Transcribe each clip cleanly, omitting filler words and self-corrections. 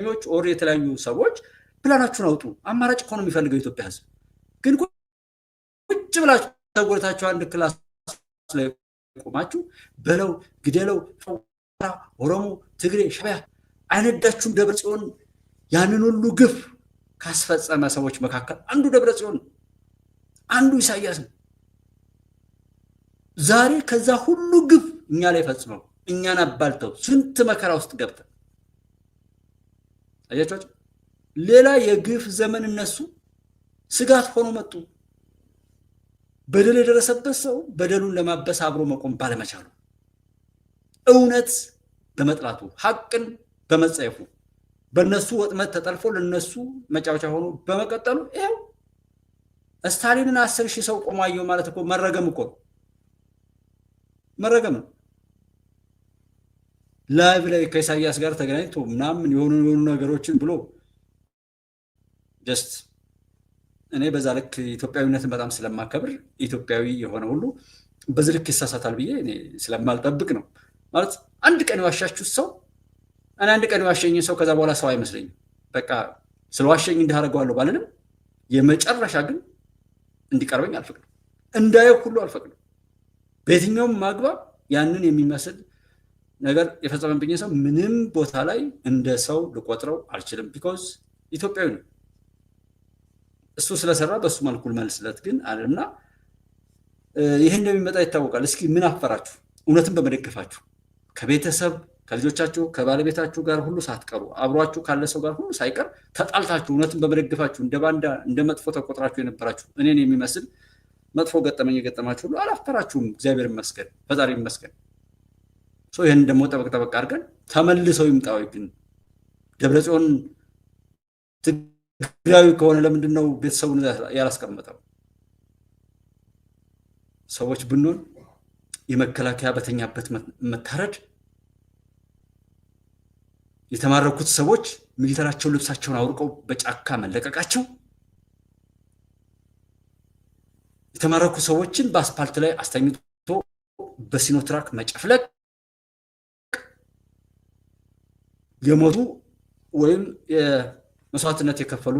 ፖለቲከኞች ኦር የተለያዩ ሰዎች ፕላናችሁን አውጡ። አማራጭ እኮ ነው የሚፈልገው ኢትዮጵያ ህዝብ። ግን ቁጭ ብላችሁ ተጎልታችሁ አንድ ክላስ ላይ ቆማችሁ በለው ግደለው ኦሮሞ፣ ትግሬ፣ ሻዕቢያ አይነዳችሁም። ደብረጽዮን ያንን ሁሉ ግፍ ካስፈጸመ ሰዎች መካከል አንዱ ደብረጽዮን፣ አንዱ ኢሳያስ ነው። ዛሬ ከዛ ሁሉ ግፍ እኛ ላይ ፈጽመው እኛን አባልተው ስንት መከራ ውስጥ ገብተን አያችኋቸው። ሌላ የግፍ ዘመን እነሱ ስጋት ሆኖ መጡ። በደል የደረሰበት ሰው በደሉን ለማበስ አብሮ መቆም ባለመቻሉ፣ እውነት በመጥላቱ፣ ሐቅን በመጸየፉ፣ በእነሱ ወጥመት ተጠልፎ ለነሱ መጫወቻ ሆኖ በመቀጠሉ ይኸው ስታሊንን 10,000 ሰው ቆማየው ማለት እኮ መረገም እኮ ነው። መረገም ነው። ላይቭ ላይ ከኢሳያስ ጋር ተገናኝቶ ምናምን የሆኑ ነገሮችን ብሎ ጀስት እኔ በዛ ልክ ኢትዮጵያዊነትን በጣም ስለማከብር ኢትዮጵያዊ የሆነ ሁሉ በዚህ ልክ ይሳሳታል ብዬ እኔ ስለማልጠብቅ ነው። ማለት አንድ ቀን የዋሻችሁ ሰው እኔ አንድ ቀን የዋሸኝ ሰው ከዛ በኋላ ሰው አይመስለኝም። በቃ ስለዋሸኝ እንዳደረገዋለሁ ባልንም የመጨረሻ ግን እንዲቀርበኝ አልፈቅድም፣ እንዳየው ሁሉ አልፈቅድም። በየትኛውም ማግባብ ያንን የሚመስል ነገር የፈጸመብኝ ሰው ምንም ቦታ ላይ እንደ ሰው ልቆጥረው አልችልም። ቢኮዝ ኢትዮጵያዊ ነው። እሱ ስለሰራ በሱ መልኩ መልስለት ግን አለና ይሄ እንደሚመጣ ይታወቃል። እስኪ ምን አፈራችሁ? እውነትን በመደገፋችሁ ከቤተሰብ ከልጆቻችሁ ከባለቤታችሁ ጋር ሁሉ ሳትቀሩ አብሯችሁ ካለ ሰው ጋር ሁሉ ሳይቀር ተጣልታችሁ እውነትን በመደገፋችሁ እንደ ባንዳ እንደ መጥፎ ተቆጥራችሁ የነበራችሁ እኔን የሚመስል መጥፎ ገጠመኝ የገጠማችሁ ሁሉ አላፈራችሁም። እግዚአብሔር ይመስገን፣ ፈጣሪ ይመስገን። ይህን ደግሞ ጠበቅ አድርገን ተመልሰው ይምጣው። ግን ደብረጽዮን ትግራዊ ከሆነ ለምንድን ነው ቤተሰቡን ያላስቀመጠው? ሰዎች ብንሆን የመከላከያ በተኛበት መታረድ፣ የተማረኩት ሰዎች ሚሊተራቸውን ልብሳቸውን አውርቀው በጫካ መለቀቃቸው፣ የተማረኩ ሰዎችን በአስፓልት ላይ አስተኝቶ በሲኖትራክ መጨፍለቅ፣ የሞቱ ወይም የመስዋዕትነት የከፈሉ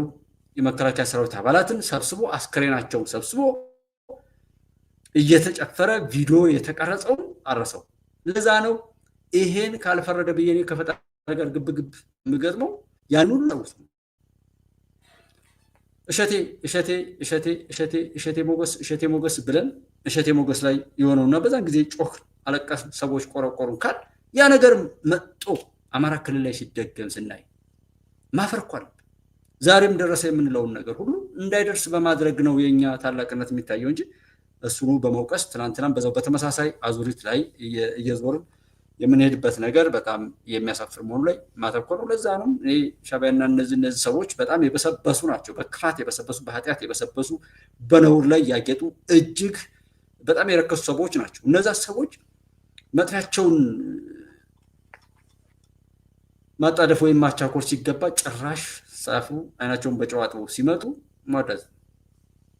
የመከላከያ ሰራዊት አባላትን ሰብስቦ አስከሬናቸውን ሰብስቦ እየተጨፈረ ቪዲዮ የተቀረጸውን አረሰው። ለዛ ነው ይሄን ካልፈረደ ብዬ እኔ ከፈጣሪ ጋር ግብግብ የምገጥመው። ያን ሁሉ ነው እሸቴ ሞገስ ብለን እሸቴ ሞገስ ላይ የሆነውና በዛን ጊዜ ጮህ አለቀስ፣ ሰዎች ቆረቆሩን ካል ያ ነገር መጥቶ አማራ ክልል ላይ ሲደገም ስናይ ማፈርኳል። ዛሬም ደረሰ የምንለውን ነገር ሁሉ እንዳይደርስ በማድረግ ነው የኛ ታላቅነት የሚታየው እንጂ እሱኑ በመውቀስ ትናንትናም በዛው በተመሳሳይ አዙሪት ላይ እየዞርን የምንሄድበት ነገር በጣም የሚያሳፍር መሆኑ ላይ ማተኮር ነው። ለዛ ነው እኔ ሻዕቢያና እነዚህ ሰዎች በጣም የበሰበሱ ናቸው። በክፋት የበሰበሱ፣ በኃጢአት የበሰበሱ፣ በነውር ላይ ያጌጡ እጅግ በጣም የረከሱ ሰዎች ናቸው። እነዛ ሰዎች መጥፊያቸውን ማጣደፍ ወይም ማቻኮር ሲገባ ጭራሽ ጻፉ አይናቸውን በጨዋጡ ሲመጡ ማዳዝ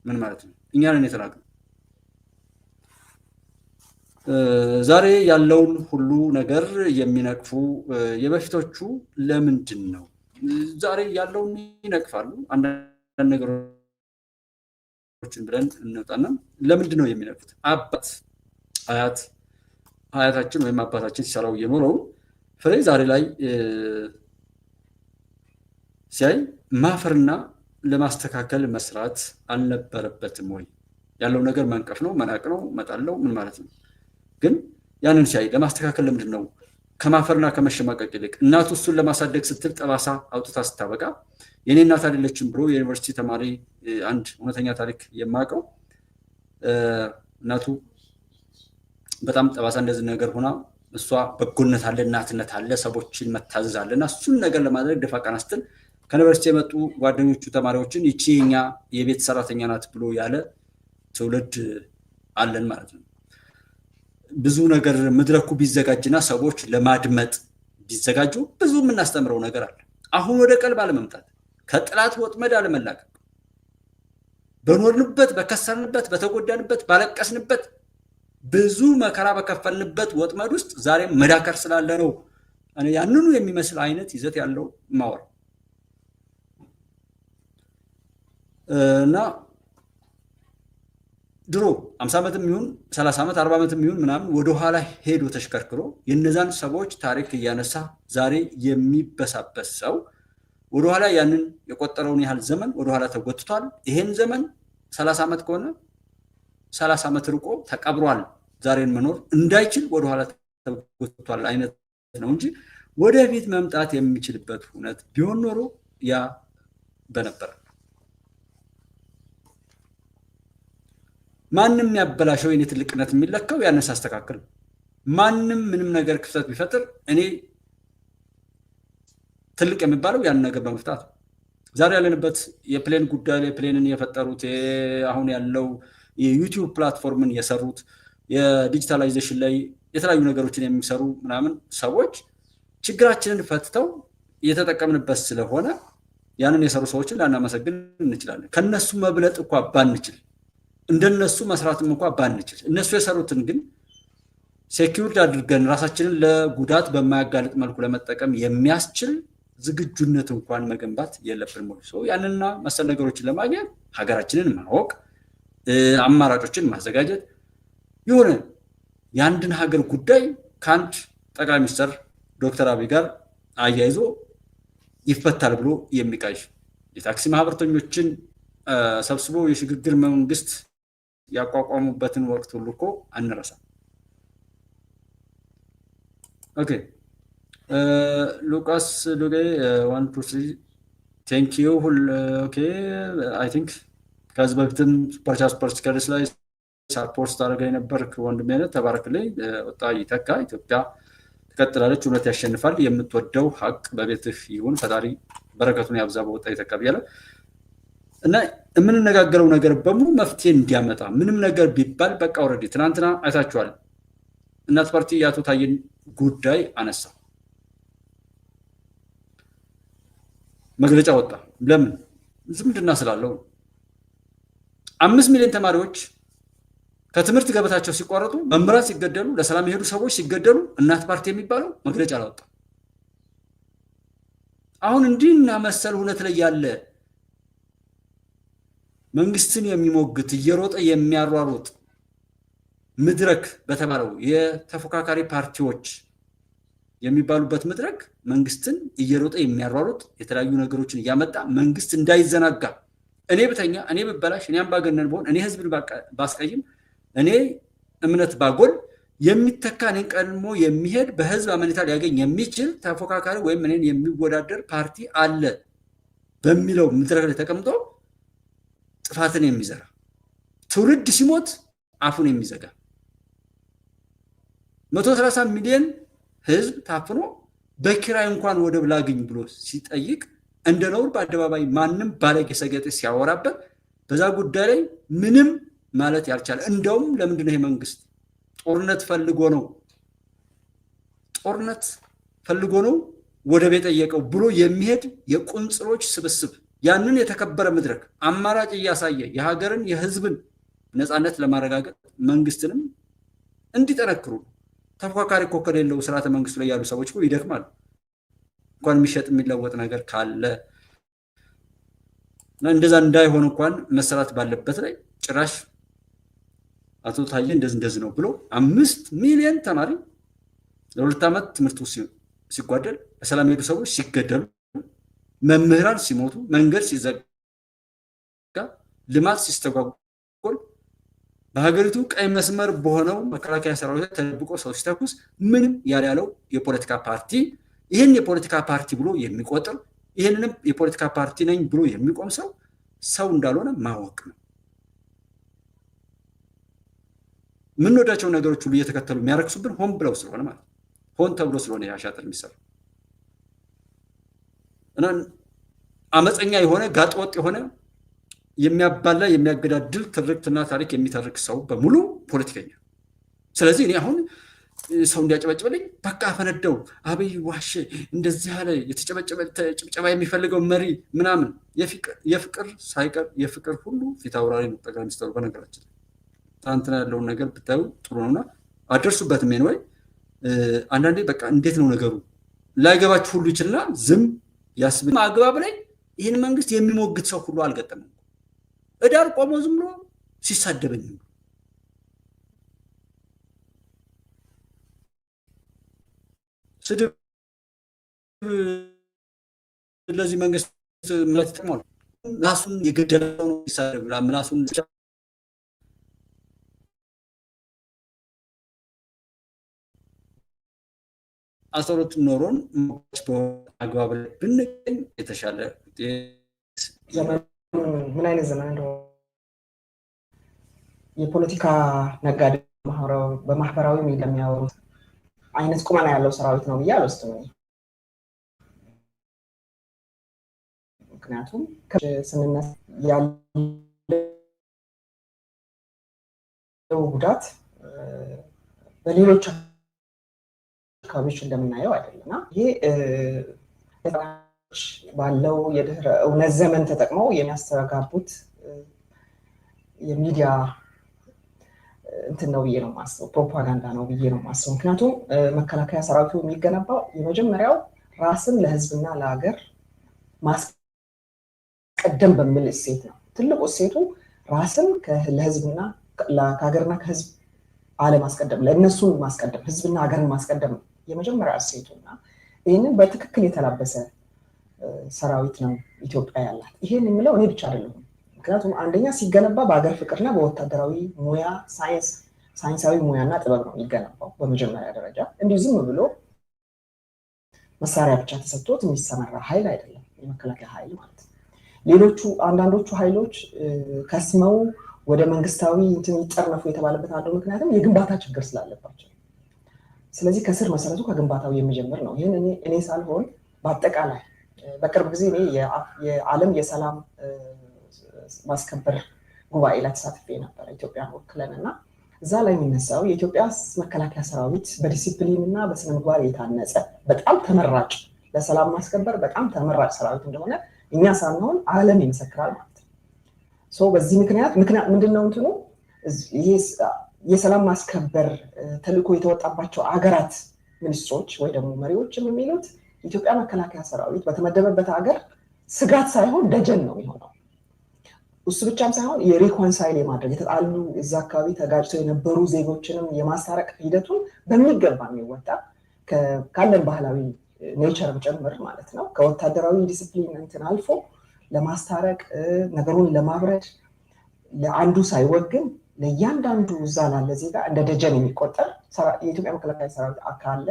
ምን ማለት ነው? እኛ ነን የተናገሩ። ዛሬ ያለውን ሁሉ ነገር የሚነቅፉ የበፊቶቹ ለምንድን ነው ዛሬ ያለውን ይነቅፋሉ? አንዳንድ ነገሮችን ብለን እንወጣና ለምንድን ነው የሚነቅፉት? አባት አያታችን ወይም አባታችን ሲሰራው የኖረው ፍሬ ዛሬ ላይ ሲያይ ማፈርና ለማስተካከል መስራት አልነበረበትም ወይ? ያለው ነገር መንቀፍ ነው፣ መናቅ ነው፣ መጣለው ምን ማለት ነው? ግን ያንን ሲያይ ለማስተካከል ለምንድን ነው ከማፈርና ከመሸማቀቅ ይልቅ እናቱ እሱን ለማሳደግ ስትል ጠባሳ አውጥታ ስታበቃ የኔ እናት አይደለችም ብሎ የዩኒቨርሲቲ ተማሪ አንድ እውነተኛ ታሪክ የማውቀው እናቱ በጣም ጠባሳ እንደዚህ ነገር ሆና እሷ በጎነት አለ፣ እናትነት አለ፣ ሰዎችን መታዘዝ አለና እሱን ነገር ለማድረግ ደፋ ቀና ስትል ከዩኒቨርሲቲ የመጡ ጓደኞቹ ተማሪዎችን ይቺ የኛ የቤት ሰራተኛ ናት ብሎ ያለ ትውልድ አለን ማለት ነው። ብዙ ነገር መድረኩ ቢዘጋጅና ሰዎች ለማድመጥ ቢዘጋጁ ብዙ የምናስተምረው ነገር አለ። አሁን ወደ ቀልብ አለመምጣት፣ ከጥላት ወጥመድ አለመላቀቅ፣ በኖርንበት በከሰርንበት በተጎዳንበት ባለቀስንበት ብዙ መከራ በከፈልንበት ወጥመድ ውስጥ ዛሬም መዳከር ስላለ ነው ያንኑ የሚመስል አይነት ይዘት ያለው ማወር እና ድሮ 50 ዓመትም ይሁን 30 ዓመት 40 ዓመትም ይሁን ምናምን ወደኋላ ሄዶ ተሽከርክሮ የነዛን ሰዎች ታሪክ እያነሳ ዛሬ የሚበሳበት ሰው ወደኋላ ያንን የቆጠረውን ያህል ዘመን ወደኋላ ተጎትቷል። ይሄን ዘመን 30 ዓመት ከሆነ 30 ዓመት ርቆ ተቀብሯል። ዛሬን መኖር እንዳይችል ወደኋላ ተጎትቷል አይነት ነው እንጂ ወደፊት መምጣት የሚችልበት ሁኔታ ቢሆን ኖሮ ያ በነበረ። ማንም ያበላሸው የኔ ትልቅነት የሚለካው ያንን ሳስተካክል፣ ማንም ምንም ነገር ክፍተት ቢፈጥር እኔ ትልቅ የሚባለው ያን ነገር በመፍታት። ዛሬ ያለንበት የፕሌን ጉዳይ ላይ ፕሌንን የፈጠሩት አሁን ያለው የዩቲዩብ ፕላትፎርምን የሰሩት የዲጂታላይዜሽን ላይ የተለያዩ ነገሮችን የሚሰሩ ምናምን ሰዎች ችግራችንን ፈትተው እየተጠቀምንበት ስለሆነ ያንን የሰሩ ሰዎችን ላናመሰግን እንችላለን። ከነሱ መብለጥ እንኳ ባንችል፣ እንደነሱ መስራትም እንኳ ባንችል፣ እነሱ የሰሩትን ግን ሴኪዩርድ አድርገን ራሳችንን ለጉዳት በማያጋልጥ መልኩ ለመጠቀም የሚያስችል ዝግጁነት እንኳን መገንባት የለብንም። ያንንና መሰል ነገሮችን ለማግኘት ሀገራችንን ማወቅ፣ አማራጮችን ማዘጋጀት፣ የሆነ የአንድን ሀገር ጉዳይ ከአንድ ጠቅላይ ሚኒስትር ዶክተር አብይ ጋር አያይዞ ይፈታል ብሎ የሚቃዥ የታክሲ ማህበርተኞችን ሰብስቦ የሽግግር መንግስት ያቋቋሙበትን ወቅት ሁሉ እኮ አንረሳም። ኦኬ ሉቃስ ሉጌ 1 2 3 ቴንክ ዩ። ኦኬ አይ ቲንክ ከዚህ በፊትም ሱፐርቻርስ ላይ ሳፖርት ታደርገኝ ነበር ወንድሜ ነህ፣ ተባረክልኝ። ወጣ ይተካ። ኢትዮጵያ ትቀጥላለች፣ እውነት ያሸንፋል። የምትወደው ሀቅ በቤትህ ይሁን፣ ፈጣሪ በረከቱን ያብዛ። በወጣ ይተካ ብያለሁ። እና የምንነጋገረው ነገር በሙሉ መፍትሄ እንዲያመጣ ምንም ነገር ቢባል በቃ ኦልሬዲ ትናንትና አይታችኋል። እናት ፓርቲ የአቶ ታዬን ጉዳይ አነሳ፣ መግለጫ ወጣ። ለምን? ዝምድና ስላለው። 5 ሚሊዮን ተማሪዎች ከትምህርት ገበታቸው ሲቋረጡ፣ መምህራን ሲገደሉ፣ ለሰላም የሄዱ ሰዎች ሲገደሉ እናት ፓርቲ የሚባለው መግለጫ አላወጣ። አሁን እንዲህና መሰል ሁነት ላይ ያለ መንግስትን የሚሞግት እየሮጠ የሚያሯሩጥ መድረክ በተባለው የተፎካካሪ ፓርቲዎች የሚባሉበት መድረክ መንግስትን እየሮጠ የሚያሯሩጥ የተለያዩ ነገሮችን እያመጣ መንግስት እንዳይዘናጋ፣ እኔ ብተኛ፣ እኔ ብበላሽ፣ እኔ አምባገነን ብሆን፣ እኔ ህዝብን ባስቀይም፣ እኔ እምነት ባጎል የሚተካ እኔን ቀድሞ የሚሄድ በህዝብ አመኔታ ሊያገኝ የሚችል ተፎካካሪ ወይም እኔን የሚወዳደር ፓርቲ አለ በሚለው መድረክ ላይ ተቀምጦ ጥፋትን የሚዘራ ትውልድ ሲሞት አፉን የሚዘጋ 130 ሚሊዮን ህዝብ ታፍኖ በኪራይ እንኳን ወደብ ላግኝ ብሎ ሲጠይቅ እንደ ነውር በአደባባይ ማንም ባለጌ ሰገጤ ሲያወራበት በዛ ጉዳይ ላይ ምንም ማለት ያልቻለ፣ እንደውም ለምንድን ነው ይሄ መንግስት ጦርነት ፈልጎ ነው ወደብ የጠየቀው ብሎ የሚሄድ የቁንጽሎች ስብስብ ያንን የተከበረ መድረክ አማራጭ እያሳየ የሀገርን የህዝብን ነፃነት ለማረጋገጥ መንግስትንም እንዲጠነክሩ ተፎካካሪ እኮ ከሌለው ስርዓተ መንግስቱ ላይ ያሉ ሰዎች እኮ ይደክማሉ። እንኳን የሚሸጥ የሚለወጥ ነገር ካለ እንደዛ እንዳይሆን እንኳን መሰራት ባለበት ላይ ጭራሽ አቶ ታዬ እንደዚህ ነው ብሎ 5 ሚሊዮን ተማሪ ለ2 ዓመት ትምህርት ሲጓደል፣ በሰላም የሄዱ ሰዎች ሲገደሉ፣ መምህራን ሲሞቱ፣ መንገድ ሲዘጋ፣ ልማት ሲስተጓጎል፣ በሀገሪቱ ቀይ መስመር በሆነው መከላከያ ሰራዊት ተደብቆ ሰው ሲተኩስ ምንም ያለው የፖለቲካ ፓርቲ ይህን የፖለቲካ ፓርቲ ብሎ የሚቆጥር ይህንንም የፖለቲካ ፓርቲ ነኝ ብሎ የሚቆም ሰው እንዳልሆነ ማወቅ ነው። የምንወዳቸው ነገሮች ሁሉ እየተከተሉ የሚያረክሱብን ሆን ብለው ስለሆነ ማለት ሆን ተብሎ ስለሆነ ያሻጥር የሚሰሩ እና አመፀኛ የሆነ ጋጠወጥ የሆነ የሚያባላ የሚያገዳድል ትርክትና ታሪክ የሚተርክ ሰው በሙሉ ፖለቲከኛ። ስለዚህ እኔ አሁን ሰው እንዲያጨበጭበልኝ በቃ ፈነደው አብይ ዋሸ እንደዚህ ያለ ጭብጨባ የሚፈልገው መሪ ምናምን የፍቅር ሳይቀር የፍቅር ሁሉ ፊት አውራሪ ነው ጠቅላይ ሚኒስትሩ። በነገራችን ትናንትና ያለውን ነገር ብታዩ ጥሩ ነውና አደርሱበት። ምን ወይ አንዳንዴ በቃ እንዴት ነው ነገሩ ላይገባችሁ ሁሉ ይችላል። ዝም ያስብል አግባብ ላይ ይህን መንግስት የሚሞግት ሰው ሁሉ አልገጠመም። እዳር ቆሞ ዝም ብሎ ሲሳደበኝ ስድብ ለዚህ መንግስት ማለት ይጠቅማል። ራሱን የገደለው ነው ሲሳደብ ምላሱን አሰሮት ኖሮን አግባብ ላይ ብንገኝ የተሻለ ምን አይነት ዘመን እንደሆነ የፖለቲካ ነጋዴ በማህበራዊ ሚዲያ የሚያወሩት አይነት ቁመና ያለው ሰራዊት ነው ብዬ አልወስድም። ምክንያቱም ስንነሳ ያለው ጉዳት በሌሎች አካባቢዎች እንደምናየው አይደለምና ይሄ ባለው የድህረ እውነት ዘመን ተጠቅመው የሚያስተጋቡት የሚዲያ እንትን ነው ብዬ ነው የማስበው፣ ፕሮፓጋንዳ ነው ብዬ ነው የማስበው። ምክንያቱም መከላከያ ሰራዊቱ የሚገነባው የመጀመሪያው ራስን ለህዝብና ለሀገር ማስቀደም በሚል እሴት ነው። ትልቁ እሴቱ ራስን ለህዝብና ከሀገርና ከህዝብ አለማስቀደም፣ ለእነሱን ማስቀደም፣ ህዝብና ሀገርን ማስቀደም ነው የመጀመሪያ እሴቱና ይህንን በትክክል የተላበሰ ሰራዊት ነው ኢትዮጵያ ያላት። ይሄን የሚለው እኔ ብቻ አይደለሁም። ምክንያቱም አንደኛ ሲገነባ በሀገር ፍቅርና በወታደራዊ ሙያ ሳይንሳዊ ሙያና ጥበብ ነው የሚገነባው በመጀመሪያ ደረጃ። እንዲሁ ዝም ብሎ መሳሪያ ብቻ ተሰጥቶት የሚሰማራ ኃይል አይደለም የመከላከያ ኃይል ማለት ነው። ሌሎቹ አንዳንዶቹ ኃይሎች ከስመው ወደ መንግስታዊ እንትን ይጠርነፉ የተባለበት አንዱ ምክንያቱም የግንባታ ችግር ስላለባቸው። ስለዚህ ከስር መሰረቱ ከግንባታው የሚጀምር ነው። ይህን እኔ ሳልሆን በአጠቃላይ በቅርብ ጊዜ እኔ የዓለም የሰላም ማስከበር ጉባኤ ላይ ተሳትፌ ነበረ ኢትዮጵያን ወክለን እና እዛ ላይ የሚነሳው የኢትዮጵያ መከላከያ ሰራዊት በዲሲፕሊን እና በስነ ምግባር የታነጸ በጣም ተመራጭ ለሰላም ማስከበር በጣም ተመራጭ ሰራዊት እንደሆነ እኛ ሳንሆን ዓለም ይመሰክራል ማለት ነው። በዚህ ምክንያት ምንድነው እንትኑ ይሄ የሰላም ማስከበር ተልዕኮ የተወጣባቸው አገራት ሚኒስትሮች ወይ ደግሞ መሪዎችም የሚሉት የኢትዮጵያ መከላከያ ሰራዊት በተመደበበት ሀገር ስጋት ሳይሆን ደጀን ነው የሚሆነው። እሱ ብቻም ሳይሆን የሪኮንሳይል የማድረግ የተጣሉ እዛ አካባቢ ተጋጭተው የነበሩ ዜጎችንም የማስታረቅ ሂደቱን በሚገባ የሚወጣ ካለን ባህላዊ ኔቸርም ጭምር ማለት ነው። ከወታደራዊ ዲሲፕሊን እንትን አልፎ ለማስታረቅ ነገሩን ለማብረድ ለአንዱ ሳይወግን ለእያንዳንዱ እዛ ላለ ዜጋ እንደ ደጀን የሚቆጠር የኢትዮጵያ መከላከያ ሰራዊት አካል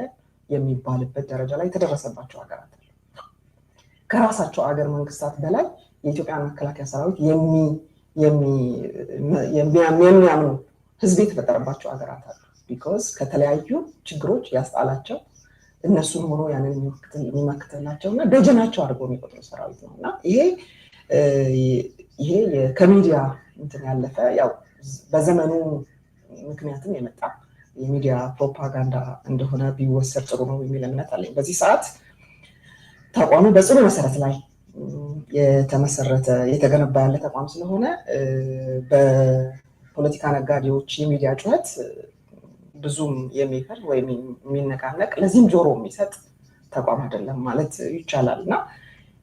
የሚባልበት ደረጃ ላይ የተደረሰባቸው ሀገራት አሉ። ከራሳቸው ሀገር መንግስታት በላይ የኢትዮጵያ መከላከያ ሰራዊት የሚያምኑ ህዝብ የተፈጠረባቸው ሀገራት አሉ። ቢኮዝ ከተለያዩ ችግሮች ያስጣላቸው እነሱን ሆኖ ያንን የሚመክትላቸው እና ደጀናቸው አድርጎ የሚቆጥሩ ሰራዊት ነው እና ይሄ ከሚዲያ እንትን ያለፈ ያው በዘመኑ ምክንያትም የመጣ የሚዲያ ፕሮፓጋንዳ እንደሆነ ቢወሰድ ጥሩ ነው የሚል እምነት አለኝ። በዚህ ሰዓት ተቋሙ በጽኑ መሰረት ላይ የተመሰረተ የተገነባ ያለ ተቋም ስለሆነ በፖለቲካ ነጋዴዎች የሚዲያ ጩኸት ብዙም የሚፈርድ ወይም የሚነቃነቅ ለዚህም ጆሮ የሚሰጥ ተቋም አይደለም ማለት ይቻላል እና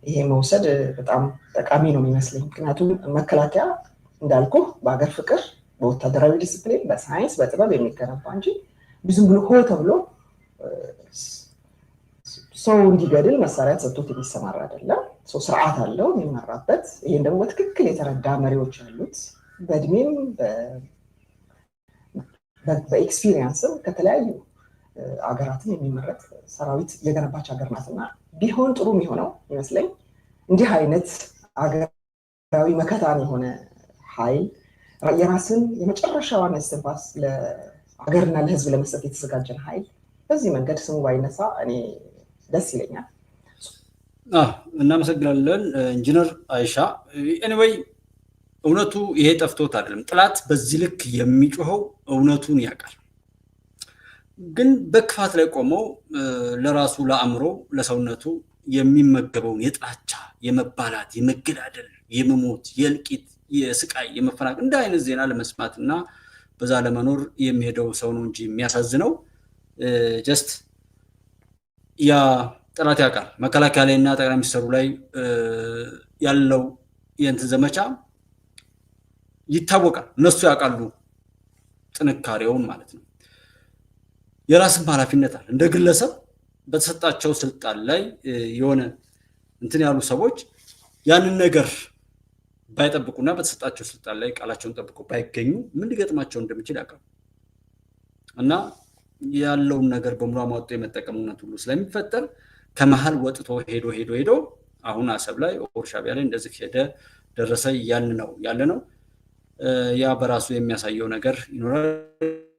ይሄ መውሰድ በጣም ጠቃሚ ነው የሚመስለኝ። ምክንያቱም መከላከያ እንዳልኩ በሀገር ፍቅር በወታደራዊ ዲሲፕሊን በሳይንስ በጥበብ የሚገነባ እንጂ ብዙም ብሎ ሆ ተብሎ ሰው እንዲገድል መሳሪያ ተሰጥቶት የሚሰማራ አይደለም። ስርዓት አለው የሚመራበት። ይሄን ደግሞ በትክክል የተረዳ መሪዎች ያሉት በእድሜም በኤክስፒሪየንስም ከተለያዩ አገራትን የሚመረጥ ሰራዊት የገነባች ሀገር ናትና ቢሆን ጥሩ የሚሆነው ይመስለኝ እንዲህ አይነት አገራዊ መከታን የሆነ ኃይል የራስን የመጨረሻዋን እስትንፋስ ለሀገርና ለሕዝብ ለመስጠት የተዘጋጀን ኃይል በዚህ መንገድ ስሙ ባይነሳ እኔ ደስ ይለኛል። እናመሰግናለን ኢንጂነር አይሻ። ኤኒዌይ እውነቱ ይሄ ጠፍቶት አይደለም። ጥላት በዚህ ልክ የሚጮኸው እውነቱን ያውቃል። ግን በክፋት ላይ ቆመው ለራሱ ለአእምሮ ለሰውነቱ የሚመገበውን የጥላቻ የመባላት የመገዳደል የመሞት የእልቂት የስቃይ የመፈናቀል እንደ አይነት ዜና ለመስማት እና በዛ ለመኖር የሚሄደው ሰው ነው እንጂ የሚያሳዝነው ጀስት ያ ጥላት ያውቃል። መከላከያ ላይ እና ጠቅላይ ሚኒስትሩ ላይ ያለው የእንትን ዘመቻ ይታወቃል። እነሱ ያውቃሉ ጥንካሬውን ማለት ነው። የራስም ኃላፊነት አለ። እንደ ግለሰብ በተሰጣቸው ስልጣን ላይ የሆነ እንትን ያሉ ሰዎች ያንን ነገር ባይጠብቁና በተሰጣቸው ስልጣን ላይ ቃላቸውን ጠብቀው ባይገኙ ምን ሊገጥማቸው እንደሚችል ያውቃሉ። እና ያለውን ነገር በሙሉ አሟጦ የመጠቀም እውነት ሁሉ ስለሚፈጠር ከመሀል ወጥቶ ሄዶ አሁን አሰብ ላይ ኦር ሻዕቢያ ላይ እንደዚህ ሄደ ደረሰ ያለ ነው። ያ በራሱ የሚያሳየው ነገር ይኖራል።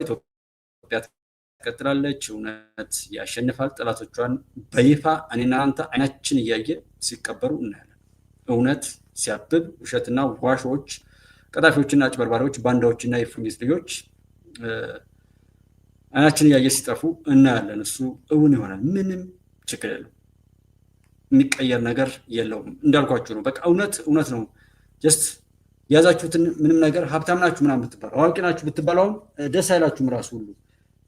ኢትዮጵያ ትቀጥላለች፣ እውነት ያሸንፋል። ጠላቶቿን በይፋ እኔና አንተ አይናችን እያየ ሲቀበሩ እናያለን። እውነት ሲያብብ፣ ውሸትና ዋሾች፣ ቀጣፊዎችና አጭበርባሪዎች፣ ባንዳዎችና የፉኝት ልጆች አይናችን እያየ ሲጠፉ እናያለን። እሱ እውን ይሆናል። ምንም ችግር የለውም። የሚቀየር ነገር የለውም። እንዳልኳችሁ ነው። በቃ እውነት ነው። ጀስት የያዛችሁትን ምንም ነገር ሀብታም ናችሁ ምናምን ብትባሉ አዋቂ ናችሁ ብትባሉ አሁን ደስ አይላችሁም ራሱ ሁሉ።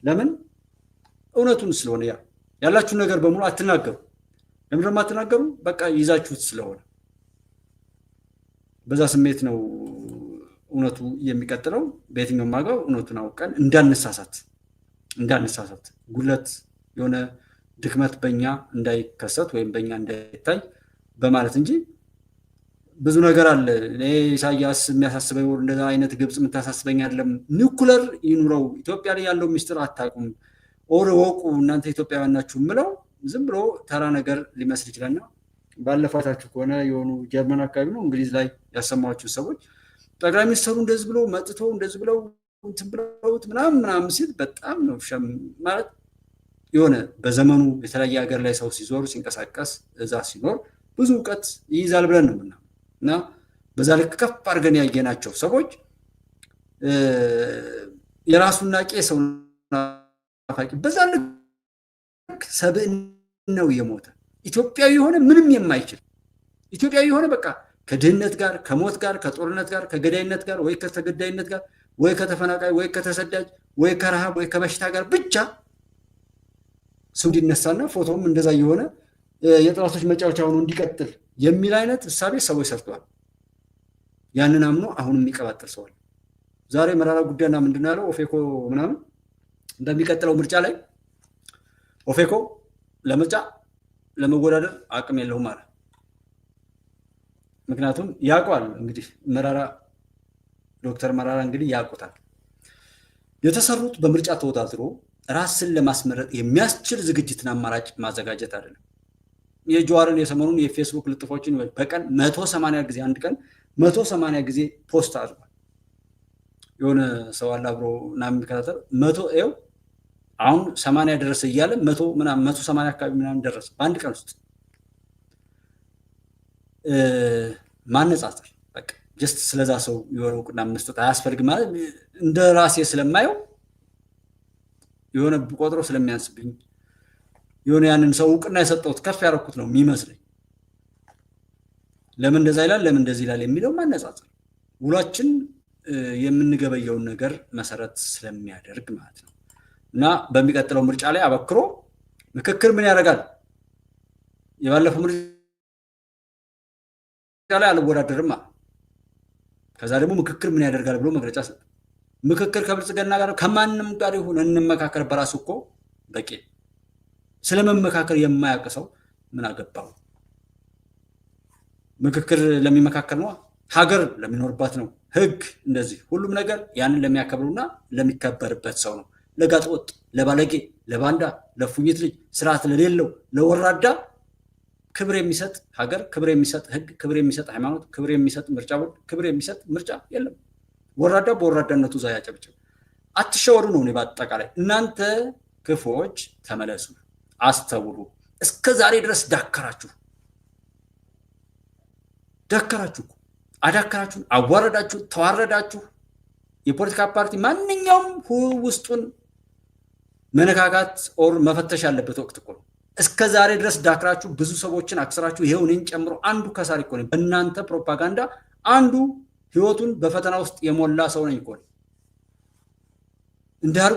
ለምን? እውነቱን ስለሆነ ያላችሁን ነገር በሙሉ አትናገሩ። ለምን ደግሞ አትናገሩ? በቃ ይዛችሁት ስለሆነ በዛ ስሜት ነው እውነቱ የሚቀጥለው። በየትኛውም አገር እውነቱን አውቀን እንዳንሳሳት ጉለት የሆነ ድክመት በእኛ እንዳይከሰት ወይም በእኛ እንዳይታይ በማለት እንጂ ብዙ ነገር አለ። ኢሳያስ የሚያሳስበኝ እንደዛ አይነት ግብፅ የምታሳስበኝ አይደለም። ኒውክለር ይኑረው ኢትዮጵያ ላይ ያለው ሚስጥር አታውቁም ኦር ወቁ እናንተ ኢትዮጵያውያን ናችሁ የምለው ዝም ብሎ ተራ ነገር ሊመስል ይችላልና ባለፈው ታችሁ ከሆነ የሆኑ ጀርመን አካባቢ ነው እንግሊዝ ላይ ያሰማችሁ ሰዎች ጠቅላይ ሚኒስትሩ እንደዚህ ብሎ መጥቶ እንደዚህ ብለው እንትን ብለውት ምናምን ሲል በጣም ነው ማለት የሆነ በዘመኑ የተለያየ ሀገር ላይ ሰው ሲዞር ሲንቀሳቀስ እዛ ሲኖር ብዙ እውቀት ይይዛል ብለን ነው ምናምን እና በዛ ልክ ከፍ አድርገን ያየናቸው ሰዎች የራሱና ቄሰው ናፋቂ በዛ ልክ ሰብእናው የሞተ ኢትዮጵያዊ የሆነ ምንም የማይችል ኢትዮጵያዊ የሆነ በቃ ከድህነት ጋር ከሞት ጋር ከጦርነት ጋር ከገዳይነት ጋር ወይ ከተገዳይነት ጋር ወይ ከተፈናቃይ ወይ ከተሰዳጅ ወይ ከረሃብ ወይ ከበሽታ ጋር ብቻ ሰው እንዲነሳና ፎቶም እንደዛ የሆነ የጥላቶች መጫወቻ ሆኖ እንዲቀጥል የሚል አይነት እሳቤ ሰዎች ሰርተዋል። ያንን አምኖ አሁንም የሚቀባጥር ሰዋል። ዛሬ መራራ ጉዳይና ምንድን ነው ያለው ኦፌኮ ምናምን በሚቀጥለው ምርጫ ላይ ኦፌኮ ለምርጫ ለመወዳደር አቅም የለውም አለ። ምክንያቱም ያውቀዋል እንግዲህ ዶክተር መራራ እንግዲህ ያውቁታል። የተሰሩት በምርጫ ተወዳድሮ ራስን ለማስመረጥ የሚያስችል ዝግጅትና አማራጭ ማዘጋጀት አይደለም። የጀዋርን የሰሞኑን የፌስቡክ ልጥፎችን በቀን 180 ጊዜ አንድ ቀን 180 ጊዜ ፖስት አድርጓል። የሆነ ሰው አለ አብሮ ምናምን የሚከታተል 100 ይኸው አሁን 80 ደረሰ እያለ 180 አካባቢ ምናምን ደረሰ በአንድ ቀን ውስጥ ማነጻጸር በቃ ጀስት ስለዛ ሰው የሆነ እውቅና መስጠት አያስፈልግም ማለት እንደ ራሴ ስለማየው የሆነ ቆጥሮ ስለሚያንስብኝ የሆነ ያንን ሰው እውቅና የሰጠሁት ከፍ ያደረኩት ነው የሚመስለኝ። ለምን እንደዛ ይላል ለምን እንደዚህ ይላል የሚለው ማነጻጸር ውሏችን የምንገበየውን ነገር መሰረት ስለሚያደርግ ማለት ነው። እና በሚቀጥለው ምርጫ ላይ አበክሮ ምክክር ምን ያደርጋል? የባለፈው ምርጫ ላይ አልወዳደርም። ከዛ ደግሞ ምክክር ምን ያደርጋል ብሎ መግለጫ ሰጠ። ምክክር ከብልጽግና ጋር ከማንም ጋር ይሁን እንመካከር በራሱ እኮ በቂ። ስለመመካከር የማያውቅ ሰው ምን አገባው? ምክክር ለሚመካከር ነው፣ ሀገር ለሚኖርባት ነው። ህግ እንደዚህ ሁሉም ነገር ያንን ለሚያከብሩና ለሚከበርበት ሰው ነው። ለጋጥ ወጥ፣ ለባለጌ፣ ለባንዳ፣ ለፉኝት ልጅ፣ ስርዓት ለሌለው፣ ለወራዳ ክብር የሚሰጥ ሀገር፣ ክብር የሚሰጥ ህግ፣ ክብር የሚሰጥ ሃይማኖት፣ ክብር የሚሰጥ ምርጫ ቦርድ፣ ክብር የሚሰጥ ምርጫ የለም። ወራዳ በወራዳነቱ ዛ ያጨብጭብ። አትሸወሩ ነው። እኔ በአጠቃላይ እናንተ ክፎች ተመለሱ፣ አስተውሉ። እስከ ዛሬ ድረስ ዳከራችሁ፣ አዳከራችሁ፣ አዋረዳችሁ፣ ተዋረዳችሁ። የፖለቲካ ፓርቲ ማንኛውም ውስጡን መነካካት ኦር መፈተሽ ያለበት ወቅት እኮ ነው። እስከ ዛሬ ድረስ ዳክራችሁ ብዙ ሰዎችን አክስራችሁ ይሄው እኔን ጨምሮ አንዱ ከሳሪ እኮ ነኝ። በእናንተ ፕሮፓጋንዳ አንዱ ህይወቱን በፈተና ውስጥ የሞላ ሰው ነኝ እኮ ነኝ።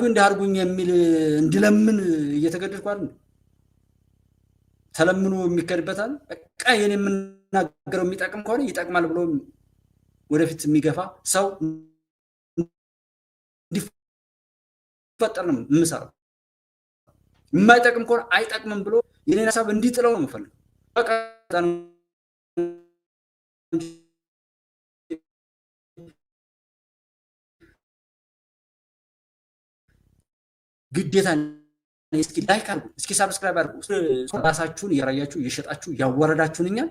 እንዳርጉኝ የሚል እንድለምን እየተገደድኩ አይደል? ተለምኖ የሚከድበታል። በቃ የኔ የምናገረው የሚጠቅም ከሆነ ይጠቅማል ብሎ ወደፊት የሚገፋ ሰው እንዲፈጠር ነው የምሰራው። የማይጠቅም ከሆነ አይጠቅምም ብሎ የኔን ሀሳብ እንዲጥለው ነው የምፈልገው። ግዴታ እስኪ ላይክ አድርጉ፣ እስኪ ሰብስክራይብ አድርጉ። ራሳችሁን እያራያችሁ እየሸጣችሁ ያዋረዳችሁን እኛን